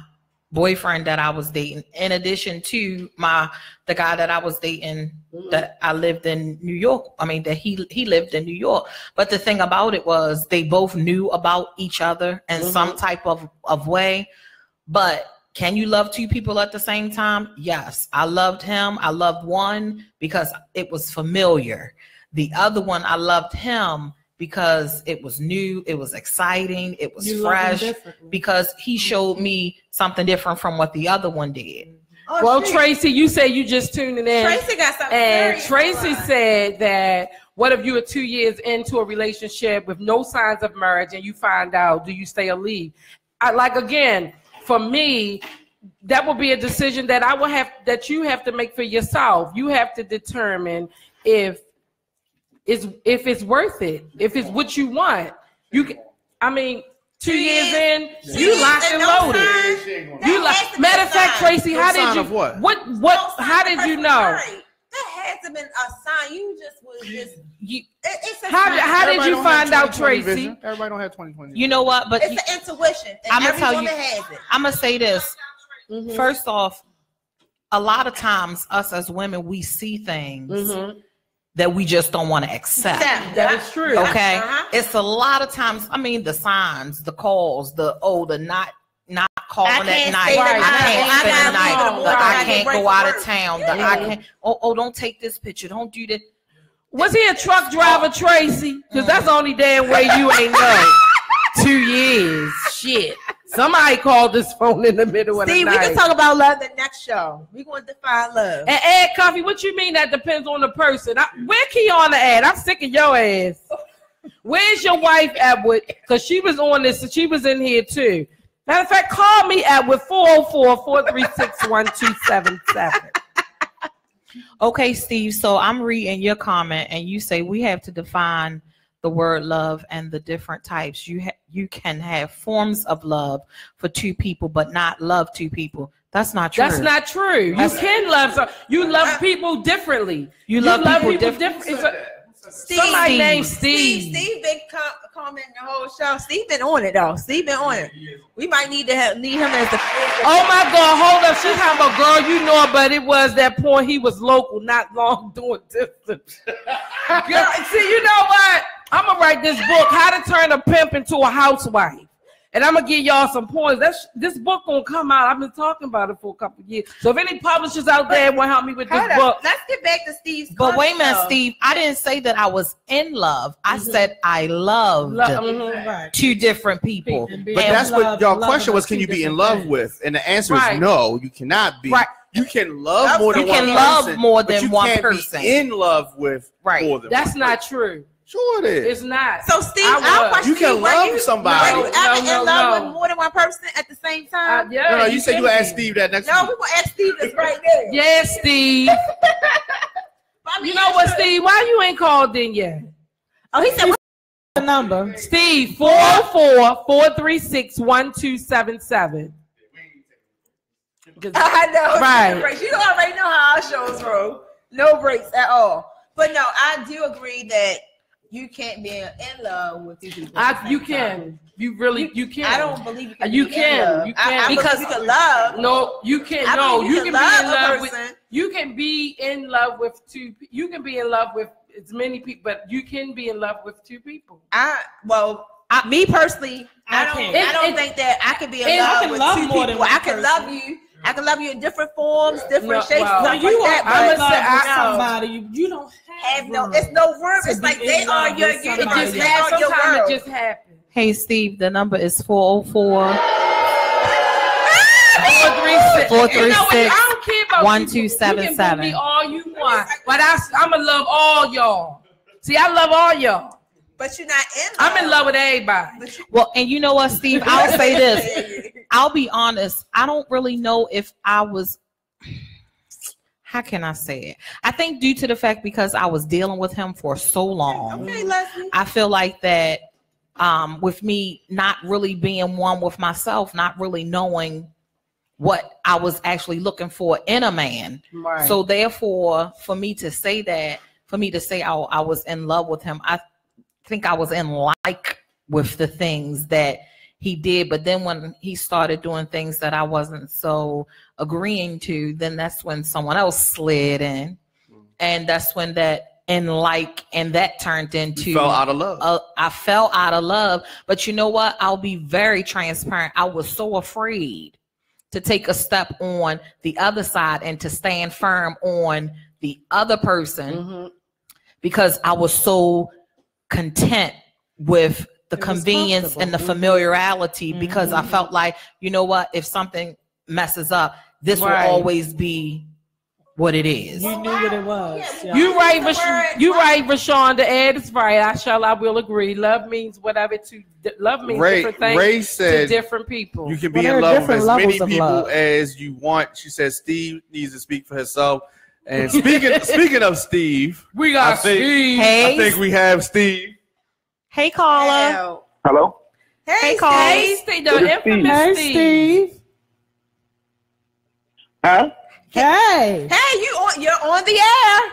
boyfriend that I was dating, in addition to the guy that I was dating that I lived in New York. I mean, that he lived in New York. But the thing about it was they both knew about each other in some type of way. But can you love two people at the same time? Yes. I loved him. I loved one because it was familiar. The other one, I loved him because it was new, it was exciting, it was fresh, because he showed me something different from what the other one did. Oh, well, Tracy, you say you just tuning in. Tracy got something. And Tracy said that, what if you are 2 years into a relationship with no signs of marriage and you find out, do you stay or leave? Again, for me, that will be a decision that you have to make for yourself. You have to determine if it's worth it, if it's what you want. 2 years in, you locked and loaded. Matter of fact, Tracy, how did you? How did you know? That has to been a sign. You just was just. How did you find out, Tracy? Everybody don't have 20/20. You know what? But it's an intuition. I'm gonna tell you. I'm gonna say this. First off, a lot of times, us as women, we see things that we just don't want to accept. That is true. Okay. It's a lot of times, I mean, the signs, the calls, the not calling at night. I can't go out of town. I can't. Oh, don't take this picture. Don't do that. Was he a truck driver, Tracy? Because that's the only damn way you ain't know. 2 years. Shit. Somebody called this phone in the middle of the night. We can talk about love the next show. We're going to define love. And Ed Coffee, what you mean that depends on the person? Where Kiana at? I'm sick of your ass. Where's your wife, Edward? Because she was on this, she was in here too. Matter of fact, call me, Edward, 404-436-1277. Okay, Steve, so I'm reading your comment and you say we have to define the word love and the different types. You can have forms of love for two people, but not love two people. That's not true. That's not true. You can love. You love people differently. You love people differently. Somebody named Steve. Steve been commenting the whole show. Steve been on it though. Steve been on it. We might need him as the. Oh my God! Hold up. She's talking about, girl. You know, but it was that point. He was local, not long doing distance. Girl, see, you know what? I'm gonna write this book, How to Turn a Pimp into a Housewife. And I'm gonna give y'all some points. This book gonna come out. I've been talking about it for a couple of years. So if any publishers out there want to help me with this book, let's get back to Steve's. But wait a minute, Steve. I didn't say that I was in love. I said I loved two different people. But that's what y'all question was: can you be in love with? And the answer is no. You cannot be. Right. You can love more than one person. You can love more than one person. Be in love with more than that's one not person. true. Sure, it is. It's not. So, Steve, I'll question you can love somebody. Were you ever in love with more than one person at the same time? Yeah. No, you said you asked Steve that next week. No, we will ask Steve this right there. Yes, Steve. You know what, Steve? Why you ain't called in yet? Oh, he said what's the number? Steve, 404-436-1277. I know. Right. You already know how our shows roll. No breaks at all. But no, I do agree that you can't be in love with two people. You can. You can. I don't believe you can. You can. Because you can love. No, you can't. No, you can be in love with. You can be in love with two. You can be in love with as many people, but you can be in love with two people. Me personally, I don't think that I can be in love with two people. I can love you. I can love you in different forms, different shapes. Well, you like somebody. You don't have no. It's no room. It's like they are your. It just happens. Sometimes it just happens. Hey, Steve, the number is 404. 436. I don't care about 1277. You can be all you want, but I'm gonna love all y'all. See, I love all y'all. But you're not in love. I'm in love with everybody. Well, and you know what, Steve? I'll say this. I'll be honest. I don't really know if I was. How can I say it? I think due to the fact because I was dealing with him for so long, okay, Leslie. I feel like that with me not really being one with myself, not really knowing what I was actually looking for in a man. Right. So therefore, for me to say I was in love with him, I think I was in like with the things that he did, but then when he started doing things that I wasn't so agreeing to, then that's when someone else slid in, and that's when that and that turned into. You fell out of love. I fell out of love, but you know what? I'll be very transparent. I was so afraid to take a step on the other side and to stand firm on the other person because I was so content with the convenience and the familiarity because I felt like, you know what, if something messes up, this will always be what it is. You knew what it was. Yeah. You right, Rashawn. To add is right. I will agree. Love means whatever love means different things Ray said to different people. You can be in love with as many people as you want. She says Steve needs to speak for himself. And speaking of Steve, we got Steve. I think we have Steve. Hey, caller. Hello. Hey, caller. Hey, Steve. The infamous Steve. Huh? Hey. Hey, you're on the air.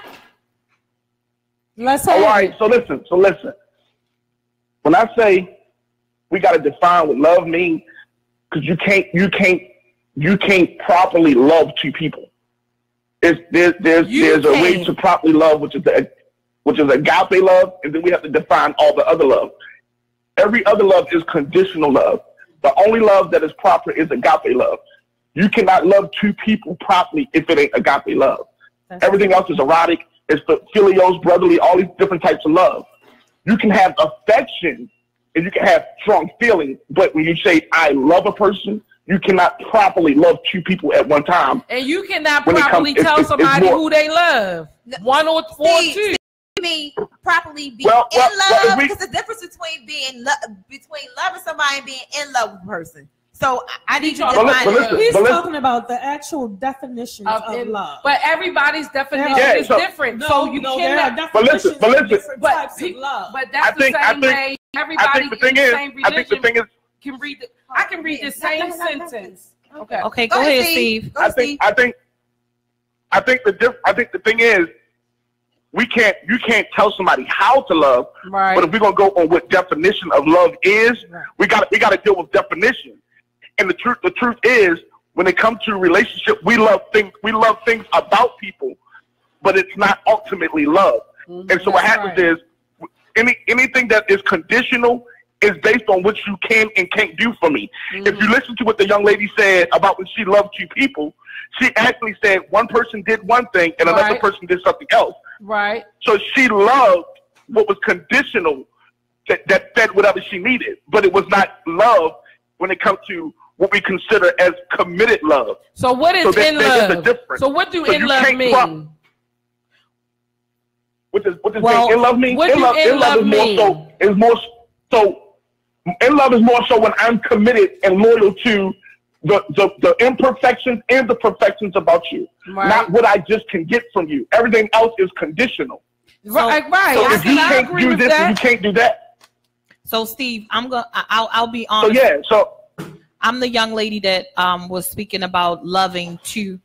Let's all right. So listen. When I say we got to define what love means, because you can't properly love two people. There's a way to properly love, which is agape love, and then we have to define all the other love. Every other love is conditional love. The only love that is proper is agape love. You cannot love two people properly if it ain't agape love. Everything else is erotic. It's filios, brotherly, all these different types of love. You can have affection and you can have strong feelings, but when you say I love a person, you cannot properly love two people at one time. And you cannot properly tell somebody who they love. One or two. Properly be in love, because the difference between loving somebody and being in love with a person. So I need you to define. He's talking about the actual definition of love. But everybody's definition is different. So you cannot. But listen. Different types of love. But that's the same way everybody in the same religion can read. I can read the same sentence. Okay. Go ahead, Steve. I think the thing is, you can't tell somebody how to love, but if we're gonna go on what definition of love is, we gotta deal with definition. And the truth is, when it comes to a relationship, we love things about people, but it's not ultimately love. And so what happens is anything that is conditional is based on what you can and can't do for me. If you listen to what the young lady said about when she loved two people, she actually said one person did one thing and another person did something else. Right. So she loved what was conditional, that fed whatever she needed, but it was not love when it comes to what we consider as committed love. So what is in love? There's a difference. So what do in love mean? What does being in love mean? What in love is more so when I'm committed and loyal to the imperfections and the perfections about you, not what I just can get from you. Everything else is conditional. Right. So if you can't do this, and you can't do that. So Steve, I'll be honest. So I'm the young lady that was speaking about loving two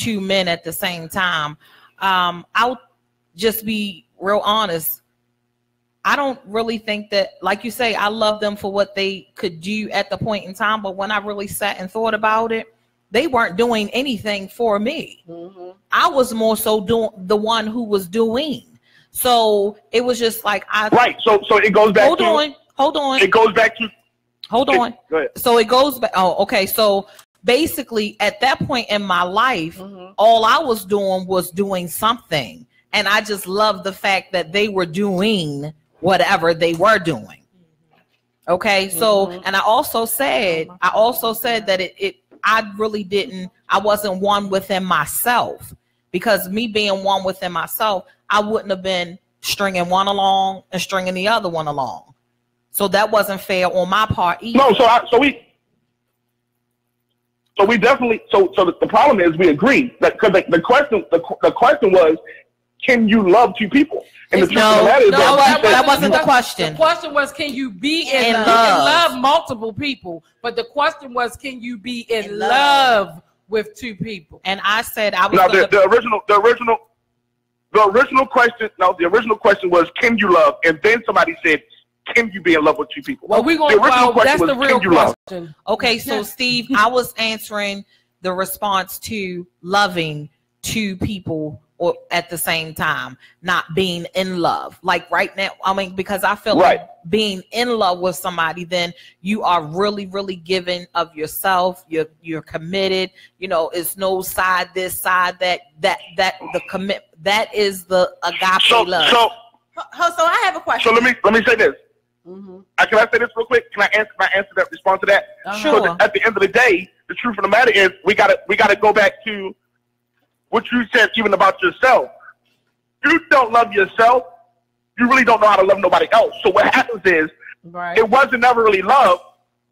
men at the same time. I'll just be real honest. I don't really think that, like you say, I love them for what they could do at the point in time. But when I really sat and thought about it, they weren't doing anything for me. I was more so doing the one who was doing. So it was just like So it goes back hold on. It goes back to. Hold on. Go ahead. So it goes back. Oh, okay. So basically, at that point in my life, all I was doing was doing something. And I just loved the fact that they were doing whatever they were doing. Okay. So, and I also said that I wasn't one within myself, because me being one within myself, I wouldn't have been stringing one along and stringing the other one along. So that wasn't fair on my part either. No, so we definitely, so the problem is we agree that, because the question was, can you love two people? And the truth of the matter is that wasn't the question. The question was, can you be in love? You can love multiple people, but the question was, can you be in love with two people? And I said I was. No, the original question was, can you love? And then somebody said, can you be in love with two people? Well, we're going to that's the real question. Okay, so Steve, I was answering the response to loving two people or at the same time, not being in love. Like right now, I mean, because I feel like being in love with somebody, then you are really, really giving of yourself. You're committed. You know, it's no side this, side that the commit. That is the agape love. So I have a question. So let me say this. Can I say this real quick? Can I answer that? Respond to that? Sure. So at the end of the day, the truth of the matter is, we gotta go back to what you said even about yourself. You don't love yourself, you really don't know how to love nobody else. So what happens is, it wasn't never really love.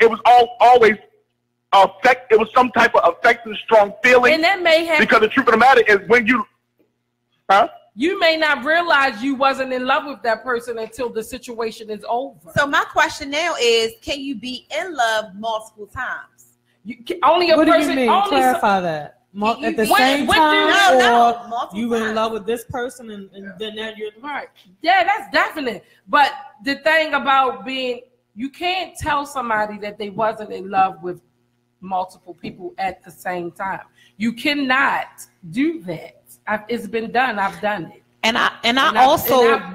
It was always affect. It was some type of affecting, strong feeling. And that may have, because the truth of the matter is, when you, you may not realize you wasn't in love with that person until the situation is over. So my question now is, can you be in love multiple times? Only a what person. Do you mean? Clarify that. At the same time, or you were in love with this person and then now you're right. Yeah, that's definite. But the thing about you can't tell somebody that they wasn't in love with multiple people at the same time. You cannot do that. It's been done. I've done it. And I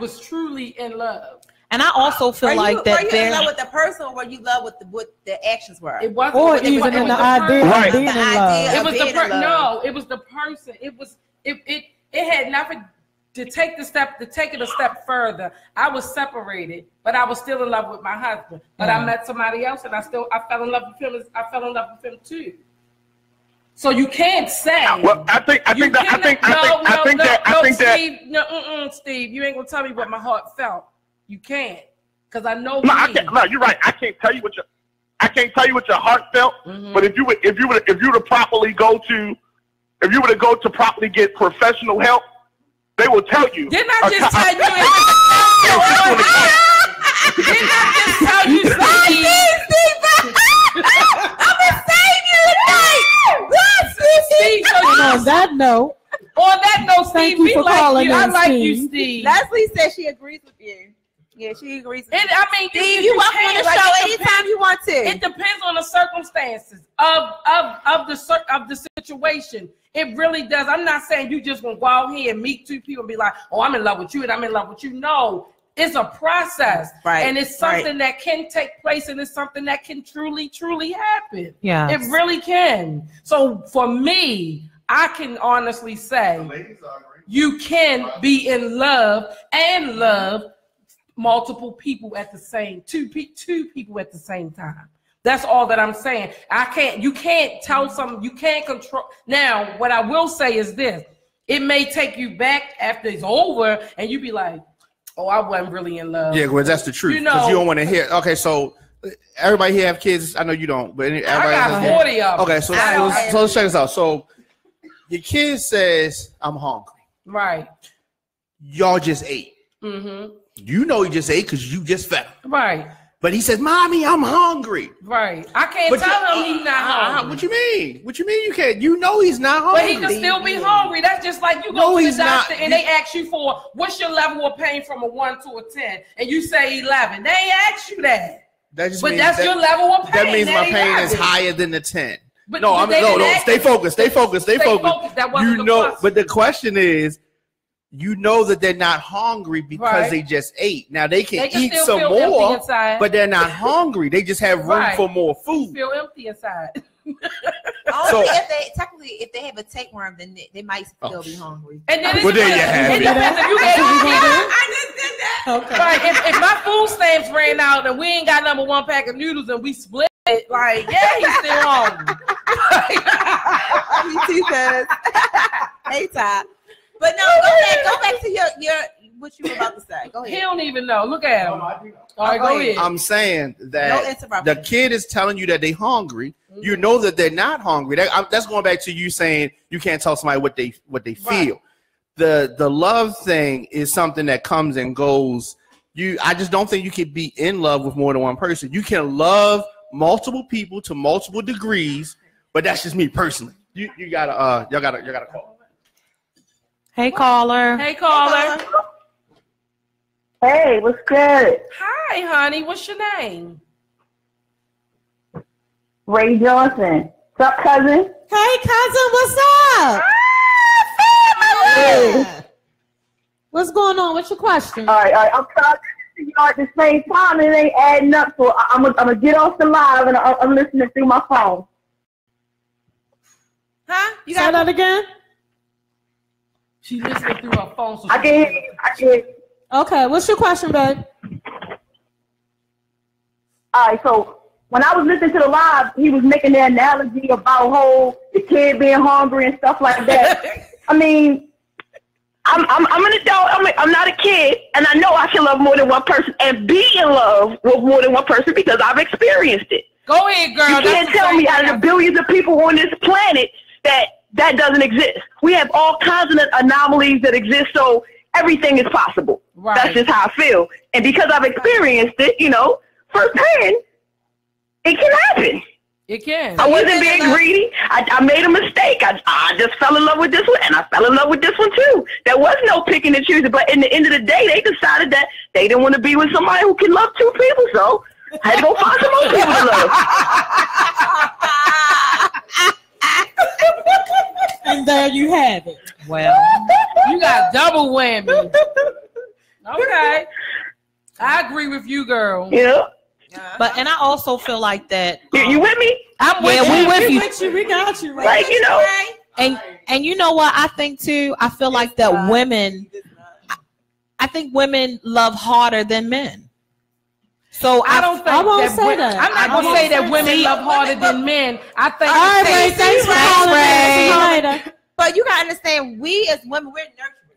was truly in love. And I also feel like that. Were you in love with the person, or were you in love with what the actions were? It wasn't. Or even in the idea of being in love. It was no. It was the person. It had nothing to take the step. To take it a step further, I was separated, but I was still in love with my husband. But I met somebody else, and I fell in love with him. I fell in love with him too. So you can't say. Well, I think that. Steve, you ain't gonna tell me what my heart felt. You can't, because I know. No, you're right. I can't tell you what your heart felt. But if you were to properly go to properly get professional help, they will tell you. Didn't I just tell you? Didn't I just tell you, Steve? I'm gonna save you tonight. What, Steve? On that note. On that note, Steve, thank you for calling in, I like Steve. you, Steve. Leslie says she agrees with you. Yeah, she agrees with you. I mean, Steve, you welcome on the show anytime you want to. It depends on the circumstances of the situation. It really does. I'm not saying you just gonna go out here and meet two people and be like, oh, I'm in love with you and I'm in love with you. No, It's a process, Right. And it's something that can take place, and it's something that can truly happen. Yeah, it really can. So for me, I can honestly say you can be in love and love multiple people at the same two people at the same time. That's all that I'm saying. You can't tell something, you can't control. Now, what I will say is this: it may take you back after it's over, and you be like, "Oh, I wasn't really in love." Yeah, well, that's the truth. Because you don't want to hear. Okay, so everybody here have kids. I know you don't, but everybody I got 40 of them. Okay, so let's check this out. So your kid says, "I'm hungry." Right. Y'all just ate. Mm-hmm. You know he just ate because you just fed him. Right. But he says, "Mommy, I'm hungry." Right. I can't tell him he's not hungry. What you mean? What you mean you can't? You know he's not hungry. But he can still be hungry. That's just like you go to the doctor and they ask you for what's your level of pain from a 1 to a 10, and you say 11. They ain't ask you that. That's your level of pain. That means my pain is higher than the 10. But no. Stay focused. Stay focused. That wasn't You know, question. but the question is, you know that they're not hungry because they just ate. Now they can eat some more, but they're not hungry. They just have room for more food. Feel empty inside. Only if they have a tapeworm, then they might still be hungry. And then well, there you have it. I just did that. Okay. Right. If my food stamps ran out and we ain't got number 1 pack of noodles and we split it, like, yeah, he's still hungry. Me too, cuz. Hey, Ty. But no, go back to your what you were about to say. Go ahead. He don't even know. Look at him. All right, go ahead. I'm saying that the kid is telling you that they're hungry. Mm-hmm. You know that they're not hungry. That's going back to you saying you can't tell somebody what they feel. The love thing is something that comes and goes. I just don't think you can be in love with more than one person. You can love multiple people to multiple degrees, but that's just me personally. You gotta y'all gotta call. Hey, caller. Hey, caller. Hey, what's good? Hi, honey. What's your name? Ray Johnson. What's up, cousin? Hey, cousin, what's up? Hey. What's going on? What's your question? All right. I'm trying to listen to y'all at the same time, and it ain't adding up. So I'm gonna get off the live, and I'm listening through my phone. Huh? You got that again? She's listening through her phone. So I can hear you. Okay, what's your question, babe? All right, so when I was listening to the live, he was making the analogy about the kid being hungry and stuff like that. I mean, I'm an adult. I'm not a kid, and I know I can love more than one person and be in love with more than one person because I've experienced it. Go ahead, girl. You can't tell me out of the billions of people on this planet that doesn't exist. We have all kinds of anomalies that exist, so everything is possible. Right. That's just how I feel. And because I've experienced it, firsthand, it can happen. It can. I wasn't being greedy. I made a mistake. I just fell in love with this one, and I fell in love with this one too. There was no picking and choosing, but in the end of the day, they decided that they didn't want to be with somebody who can love two people, so I had to go find some more people to love. And there you have it. Well, you got double whammy. Okay. I agree with you, girl. Yeah. But and I also feel like that. You with me? I'm with you. We with you. We got you. Right. And you know what I think too? I feel like that women. I think women love harder than men. So I don't think I won't say that. I'm not gonna say that women love harder than men. I think. All right, Ray. Thanks for calling. But you gotta understand, we as women,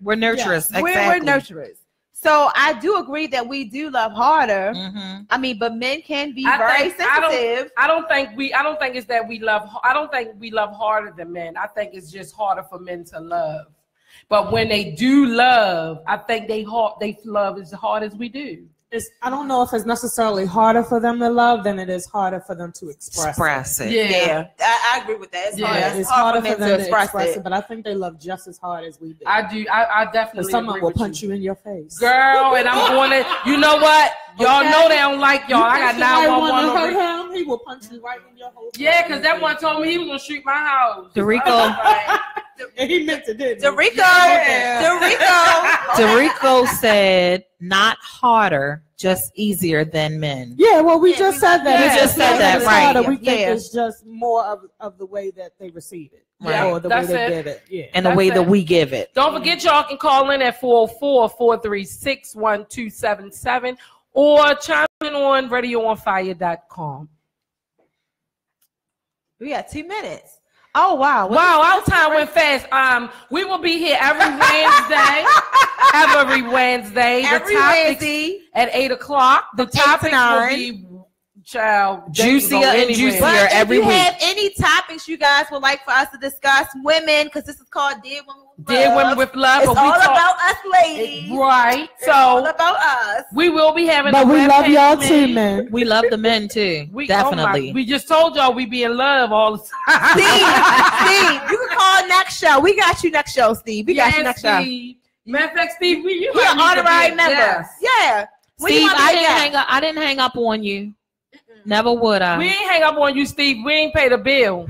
we're nurturers. Yes. Exactly. We're nurturers. So I do agree that we do love harder. Mm-hmm. I mean, but men can be very sensitive. I don't think it's that we love. I don't think we love harder than men. I think it's just harder for men to love. But when they do love, I think they love as hard as we do. I don't know if it's necessarily harder for them to love than it is harder for them to express it. Yeah. I agree with that. It's harder for them to express it, but I think they love just as hard as we do. I do. I definitely. Someone will punch you in your face, girl, and I'm going to. You know what? Y'all know they don't like y'all. I got 911. Hurt him, he will punch you right in your whole face. Yeah, because that one told me he was gonna shoot my house. Dorico. And he meant to, didn't he? Dorico. Dorico said, not harder, just easier than men. Yeah, well, we just said that. We just said that, right. We think it's just more of the way that they receive it. Yeah, or the way they did it. Yeah. And the way that we give it. Don't forget, y'all can call in at 404-436-1277 or chime in on radioonfire.com. We got 2 minutes. Oh, wow. Wow, our time went fast. We will be here every Wednesday. Every Wednesday. Every Wednesday. At 8 o'clock. The topics will be juicier and juicier but every week. If you have any topics you guys would like for us to discuss, women, because this is called Dear Women with Love. Dear Women with Love. It's all about us ladies. Right. It's all about us. We will be having But we love y'all too, man. We love the men too. Definitely. We just told y'all we be in love all the time. Steve, you can call next show. We got you next show, Steve. We got you next show. Matter of fact, Steve, you are an honorary member. Yeah. Steve, I didn't hang up on you. Never would I. We ain't hang up on you, Steve. We ain't pay the bill.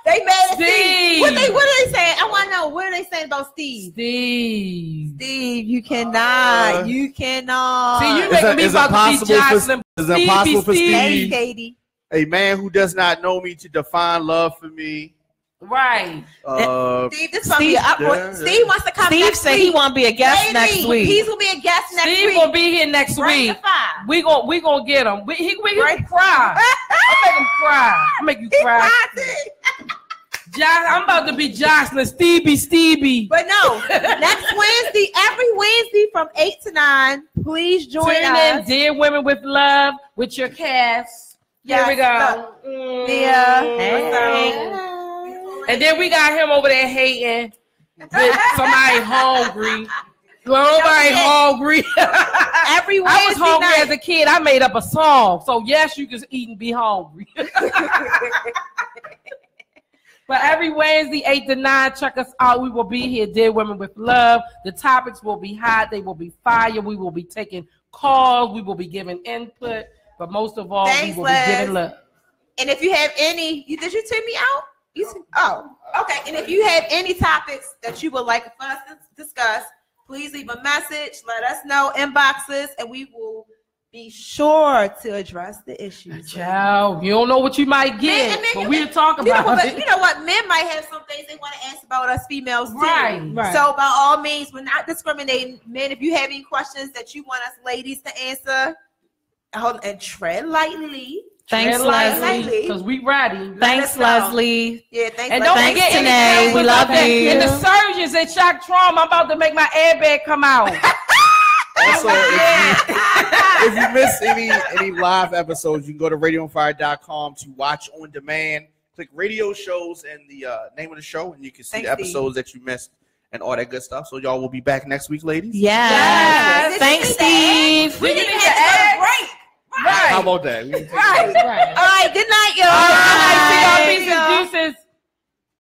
They mad at Steve. What are they saying? I want to know. What are they saying about Steve? Steve, you cannot. You cannot. See, you making me about to be Jocelyn. Is it impossible for Steve, hey, Katie, a man who does not know me, to define love for me? Right. Steve, this is Steve wants to come. Steve said he want to be a guest next week. He's gonna be a guest next week. Steve will be here next week. We gonna get him. He cry. I'll make him cry. I'll make you cry. I'm about to be Jocelyn, Stevie. But no, next Wednesday, every Wednesday from 8 to 9, please join us. Tune in, Dear Women with Love, with your cast. Here we go. Hey. And then we got him over there hating with somebody hungry. Nobody hungry. Every Wednesday I was hungry night. as a kid. I made up a song. So yes, you can eat and be hungry. But every Wednesday, 8 to 9, check us out. We will be here, Dear Women with Love. The topics will be hot. They will be fire. We will be taking calls. We will be giving input. But most of all, we will be giving love. And if you have any, did you take me out? Okay. And if you have any topics that you would like for us to discuss, please leave a message. Let us know, inboxes, and we will be sure to address the issues. Child, you don't know what you might get, but we'll talk about it. You know what? Men might have some things they want to ask about us females too. Right. So by all means, we're not discriminating. Men, if you have any questions that you want us ladies to answer, and tread lightly. Thanks, Leslie. Because we ready. Thanks, Leslie. Yeah, thanks. And don't forget, Tanae. We love you. And the surgeons at Shock Trauma, I'm about to make my airbag come out. Also, if you miss any live episodes, you can go to radioonfire.com to watch on demand. Click radio shows and the name of the show, and you can see the episodes that you missed and all that good stuff. So y'all will be back next week, ladies. Yes. Thanks, Steve. We didn't have to go to break. Right. How about that? Right. All right. Good night, y'all. All right. See y'all. Peace and juices.